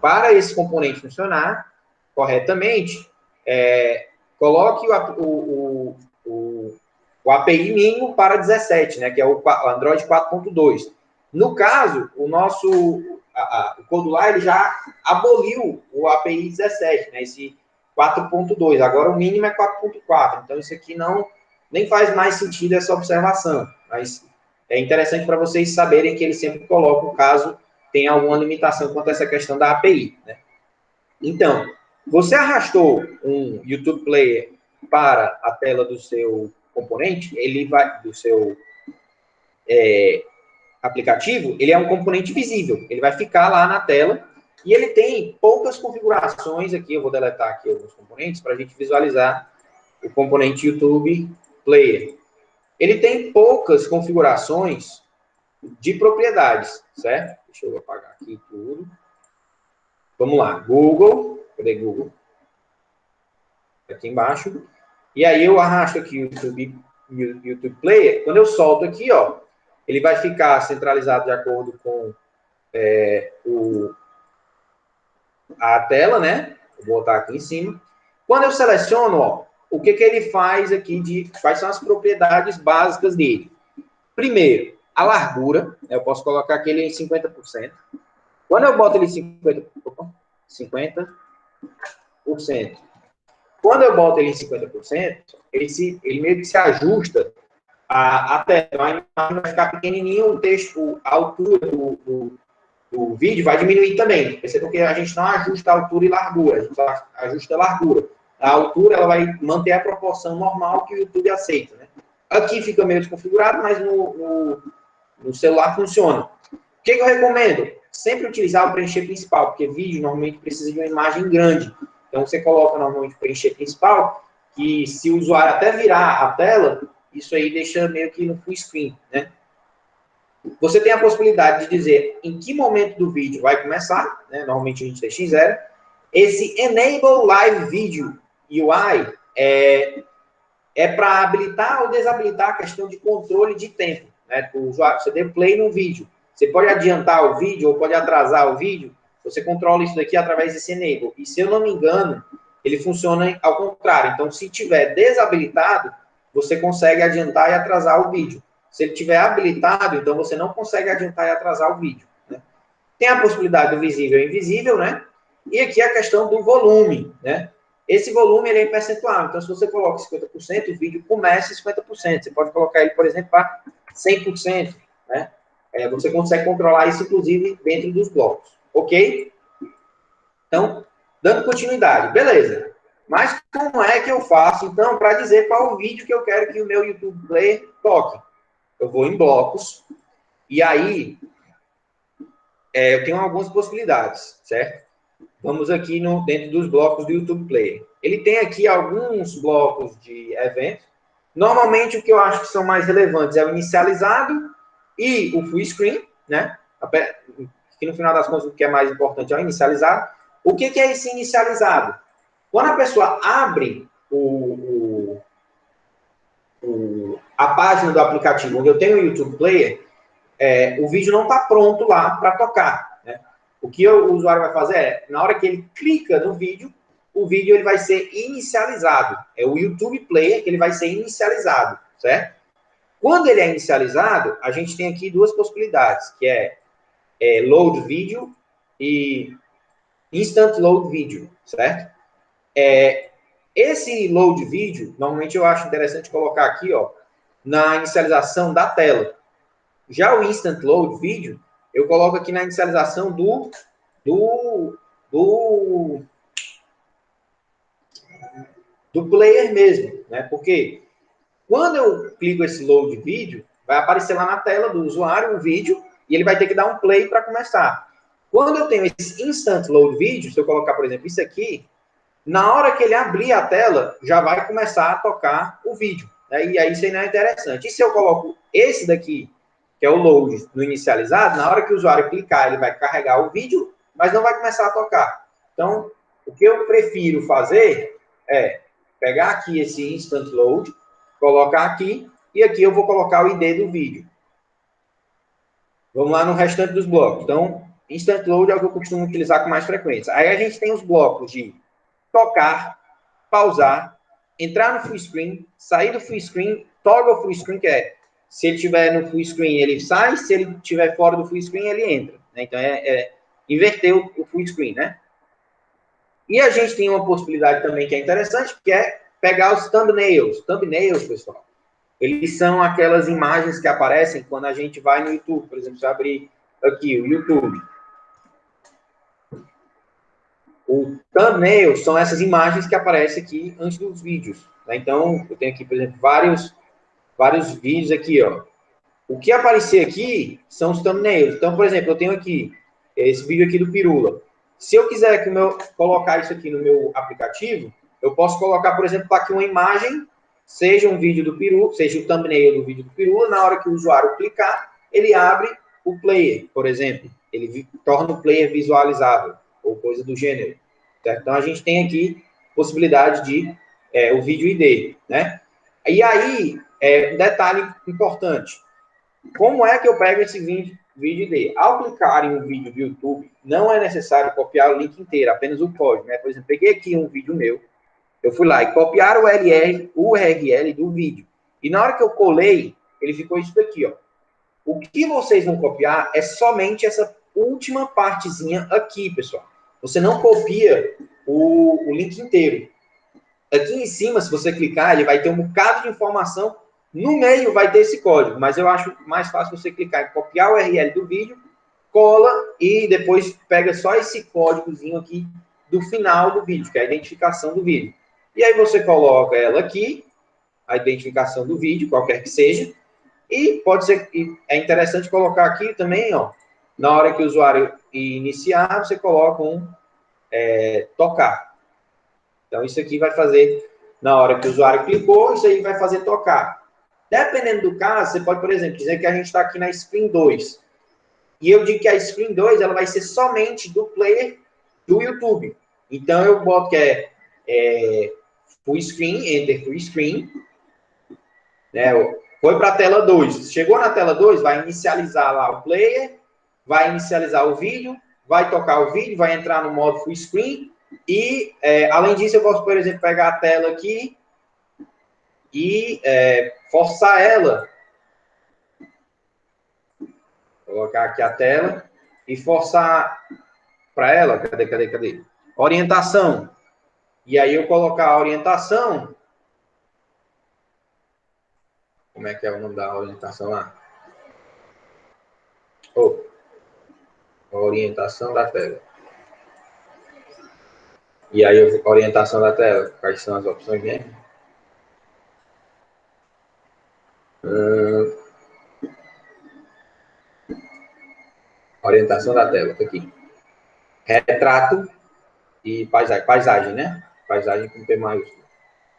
Para esse componente funcionar corretamente, coloque o API mínimo para 17, né? Que é o Android 4.2. No caso, o Codular ele já aboliu o API 17, né? Esse 4.2. Agora o mínimo é 4.4. Então isso aqui nem faz mais sentido essa observação. Mas é interessante para vocês saberem que ele sempre coloca o caso tem alguma limitação quanto a essa questão da API, né? Então, você arrastou um YouTube Player para a tela do seu componente, do seu aplicativo, ele é um componente visível, ele vai ficar lá na tela e ele tem poucas configurações aqui, eu vou deletar aqui alguns componentes para a gente visualizar o componente YouTube Player. Ele tem poucas configurações de propriedades, certo? Deixa eu apagar aqui tudo. Vamos lá, Google, cadê Google? Aqui embaixo. E aí eu arrasto aqui o YouTube Player. Quando eu solto aqui, ó, ele vai ficar centralizado de acordo com a tela, né? Vou botar aqui em cima. Quando eu seleciono, ó, o que ele faz aqui quais são as propriedades básicas dele? Primeiro, a largura, eu posso colocar aqui ele em 50%. Quando eu boto ele em 50%, quando eu boto ele em 50%, ele meio que se ajusta a tela. A imagem vai ficar pequenininho, o texto, a altura do vídeo vai diminuir também. Percebam que a gente não ajusta a altura e largura, a gente ajusta a largura. A altura ela vai manter a proporção normal que o YouTube aceita, né? Aqui fica meio desconfigurado, mas no celular funciona. O que eu recomendo? Sempre utilizar o preencher principal, porque vídeo normalmente precisa de uma imagem grande. Então, você coloca normalmente o preencher principal, que se o usuário até virar a tela, isso aí deixa meio que no full screen, né? Você tem a possibilidade de dizer em que momento do vídeo vai começar, né? Normalmente a gente deixa em 0. Esse Enable Live Video UI é para habilitar ou desabilitar a questão de controle de tempo, né? O usuário, você deu play no vídeo. Você pode adiantar o vídeo ou pode atrasar o vídeo. Você controla isso daqui através desse Enable. E se eu não me engano, ele funciona ao contrário. Então, se tiver desabilitado, você consegue adiantar e atrasar o vídeo. Se ele tiver habilitado, então você não consegue adiantar e atrasar o vídeo, né? Tem a possibilidade do visível e invisível, né? E aqui a questão do volume, né? Esse volume ele é em percentual. Então, se você coloca 50%, o vídeo começa em 50%. Você pode colocar ele, por exemplo, para 100%. Né? Você consegue controlar isso, inclusive, dentro dos blocos. Ok? Então, dando continuidade. Beleza. Mas como é que eu faço, então, para dizer qual o vídeo que eu quero que o meu YouTube Player toque? Eu vou em blocos. E aí, eu tenho algumas possibilidades, certo? Vamos aqui dentro dos blocos do YouTube Player. Ele tem aqui alguns blocos de eventos. Normalmente, o que eu acho que são mais relevantes é o inicializado e o full screen, né? Que no final das contas, o que é mais importante é o inicializado. O que é esse inicializado? Quando a pessoa abre a página do aplicativo onde eu tenho o YouTube Player, o vídeo não está pronto lá para tocar. Né? O que o usuário vai fazer é, na hora que ele clica no vídeo, o vídeo ele vai ser inicializado. É o YouTube Player que ele vai ser inicializado, certo? Quando ele é inicializado, a gente tem aqui duas possibilidades, que é Load Video e Instant Load Video, certo? Esse Load Video, normalmente eu acho interessante colocar aqui, ó, na inicialização da tela. Já o Instant Load Video, eu coloco aqui na inicialização do player mesmo, né? Porque quando eu clico esse Load Video, vai aparecer lá na tela do usuário um vídeo e ele vai ter que dar um play para começar. Quando eu tenho esse Instant Load Video, se eu colocar, por exemplo, isso aqui, na hora que ele abrir a tela, já vai começar a tocar o vídeo. Né? E aí isso aí não é interessante. E se eu coloco esse daqui, que é o load no inicializado, na hora que o usuário clicar, ele vai carregar o vídeo, mas não vai começar a tocar. Então, o que eu prefiro fazer é pegar aqui esse Instant Load, colocar aqui, e aqui eu vou colocar o ID do vídeo. Vamos lá no restante dos blocos. Então, Instant Load é o que eu costumo utilizar com mais frequência. Aí a gente tem os blocos de tocar, pausar, entrar no full screen, sair do full screen, toggle full screen, que é, se ele estiver no full screen, ele sai, se ele estiver fora do full screen, ele entra. Né? Então, inverter o full screen, né? E a gente tem uma possibilidade também que é interessante, que é pegar os thumbnails. Thumbnails, pessoal, eles são aquelas imagens que aparecem quando a gente vai no YouTube. Por exemplo, se eu abrir aqui o YouTube. O thumbnail são essas imagens que aparecem aqui antes dos vídeos. Né? Então, eu tenho aqui, por exemplo, vários vídeos aqui, ó. O que aparecer aqui são os thumbnails. Então, por exemplo, eu tenho aqui esse vídeo aqui do Pirula. Se eu quiser colocar isso aqui no meu aplicativo, eu posso colocar, por exemplo, aqui uma imagem, seja um vídeo do Pirula, seja o thumbnail do vídeo do Pirula, na hora que o usuário clicar, ele abre o player, por exemplo. Ele torna o player visualizável, ou coisa do gênero. Certo? Então, a gente tem aqui possibilidade de o vídeo ID, né? E aí, um detalhe importante. Como é que eu pego esse vídeo ID? Ao clicar em um vídeo do YouTube, não é necessário copiar o link inteiro, apenas o código, né? Por exemplo, peguei aqui um vídeo meu, eu fui lá e copiar o URL do vídeo. E na hora que eu colei, ele ficou isso daqui, ó. O que vocês vão copiar é somente essa última partezinha aqui, pessoal. Você não copia o link inteiro. Aqui em cima, se você clicar, ele vai ter um bocado de informação. No meio vai ter esse código, mas eu acho mais fácil você clicar em copiar o URL do vídeo, cola e depois pega só esse códigozinho aqui do final do vídeo, que é a identificação do vídeo. E aí você coloca ela aqui, a identificação do vídeo, qualquer que seja, e pode ser, é interessante colocar aqui também, ó, na hora que o usuário iniciar, você coloca um tocar. Então, isso aqui vai fazer, na hora que o usuário clicou, isso aí vai fazer tocar. Dependendo do caso, você pode, por exemplo, dizer que a gente está aqui na Screen 2. E eu digo que a Screen 2 ela vai ser somente do player do YouTube. Então, eu boto que é Full Screen, Enter Full Screen. Né? Foi para a tela 2. Chegou na tela 2, vai inicializar lá o player, vai inicializar o vídeo, vai tocar o vídeo, vai entrar no modo Full Screen. E, além disso, eu posso, por exemplo, pegar a tela aqui e forçar ela. Colocar aqui a tela e forçar para ela. Cadê? Orientação. E aí eu colocar a orientação. Como é que é o nome da orientação lá? Oh, orientação da tela. E aí, orientação da tela. Quais são as opções mesmo? Orientação da tela, tá aqui. Retrato e paisagem. Paisagem, né? Paisagem com P maiúsculo.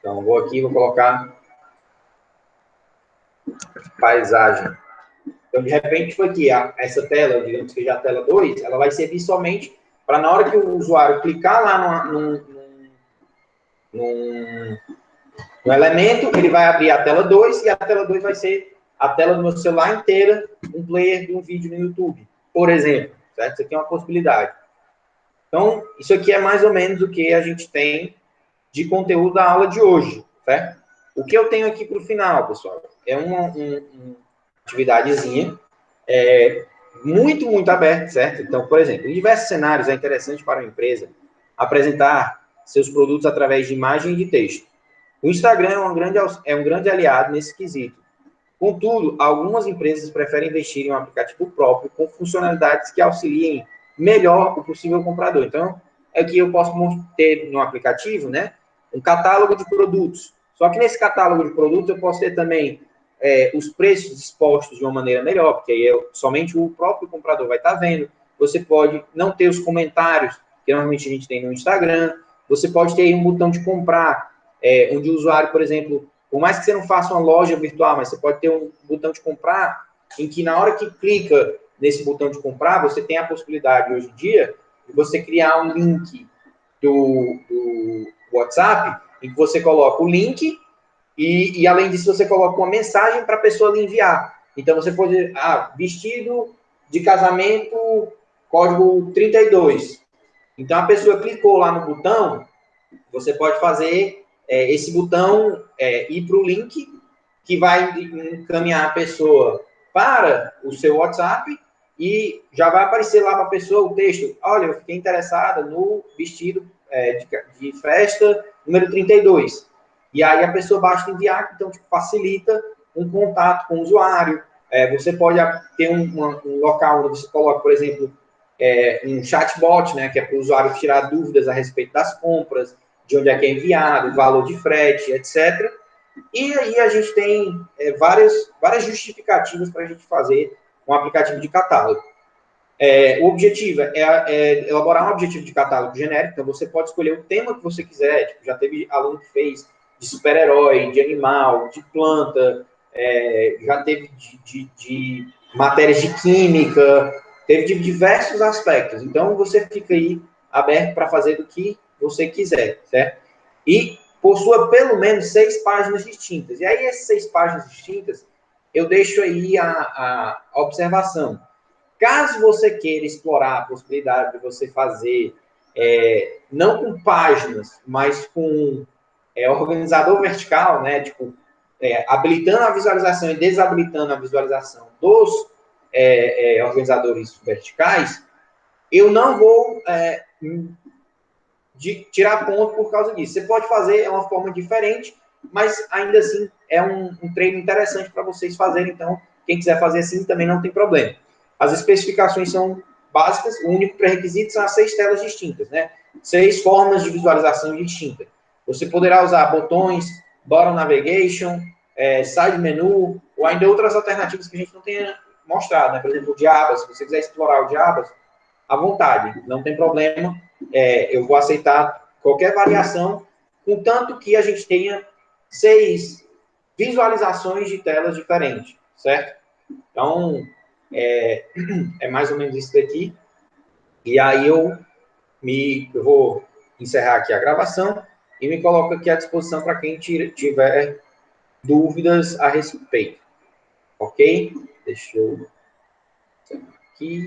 Então, vou aqui, vou colocar paisagem. Então, de repente, foi aqui, essa tela, digamos que já a tela 2, ela vai servir somente para, na hora que o usuário clicar lá no elemento, ele vai abrir a tela 2 e a tela 2 vai ser a tela do meu celular inteira, um player de um vídeo no YouTube, por exemplo. Certo? Isso aqui é uma possibilidade. Então, isso aqui é mais ou menos o que a gente tem de conteúdo da aula de hoje, certo? O que eu tenho aqui para o final, pessoal, é uma atividadezinha muito aberta, certo? Então, por exemplo, em diversos cenários é interessante para uma empresa apresentar seus produtos através de imagem e de texto. O Instagram é um grande aliado nesse quesito. Contudo, algumas empresas preferem investir em um aplicativo próprio com funcionalidades que auxiliem melhor o possível comprador. Então, aqui eu posso ter no aplicativo, né, um catálogo de produtos. Só que nesse catálogo de produtos eu posso ter também os preços expostos de uma maneira melhor, porque aí somente o próprio comprador vai estar vendo. Você pode não ter os comentários que normalmente a gente tem no Instagram. Você pode ter um botão de comprar, onde o usuário, por exemplo, por mais que você não faça uma loja virtual, mas você pode ter um botão de comprar, em que na hora que clica nesse botão de comprar, você tem a possibilidade, hoje em dia, de você criar um link do WhatsApp, em que você coloca o link e além disso, você coloca uma mensagem para a pessoa lhe enviar. Então, você pode vestido de casamento, código 32. Então, a pessoa clicou lá no botão, você pode fazer esse botão ir para o link que vai encaminhar a pessoa para o seu WhatsApp e já vai aparecer lá para a pessoa o texto. Olha, eu fiquei interessada no vestido de festa número 32. E aí a pessoa basta enviar, então facilita um contato com o usuário. Você pode ter um local onde você coloca, por exemplo, um chatbot, né, que é para o usuário tirar dúvidas a respeito das compras, de onde é que é enviado, valor de frete, etc. E aí a gente tem várias justificativas para a gente fazer um aplicativo de catálogo. O objetivo é elaborar um objetivo de catálogo genérico, então você pode escolher o tema que você quiser, tipo, já teve aluno que fez de super-herói, de animal, de planta, já teve de matérias de química, teve de diversos aspectos. Então, você fica aí aberto para fazer do que você quiser, certo? E possua pelo menos 6 páginas distintas. E aí, essas 6 páginas distintas, eu deixo aí a observação. Caso você queira explorar a possibilidade de você fazer, não com páginas, mas com organizador vertical, né? Tipo, habilitando a visualização e desabilitando a visualização dos organizadores verticais, eu não vou tirar ponto por causa disso. Você pode fazer uma forma diferente, mas ainda assim é um treino interessante para vocês fazerem. Então, quem quiser fazer assim também não tem problema. As especificações são básicas, o único pré-requisito são as 6 telas distintas, né? 6 formas de visualização distintas. Você poderá usar botões, bottom navigation, side menu, ou ainda outras alternativas que a gente não tenha mostrado, né? Por exemplo, o Diabas, se você quiser explorar o Diabas, à vontade, não tem problema. Eu vou aceitar qualquer variação, contanto que a gente tenha 6 visualizações de telas diferentes, certo? Então, é mais ou menos isso daqui. E aí eu vou encerrar aqui a gravação e me coloco aqui à disposição para quem tiver dúvidas a respeito. Ok? Deixa eu aqui.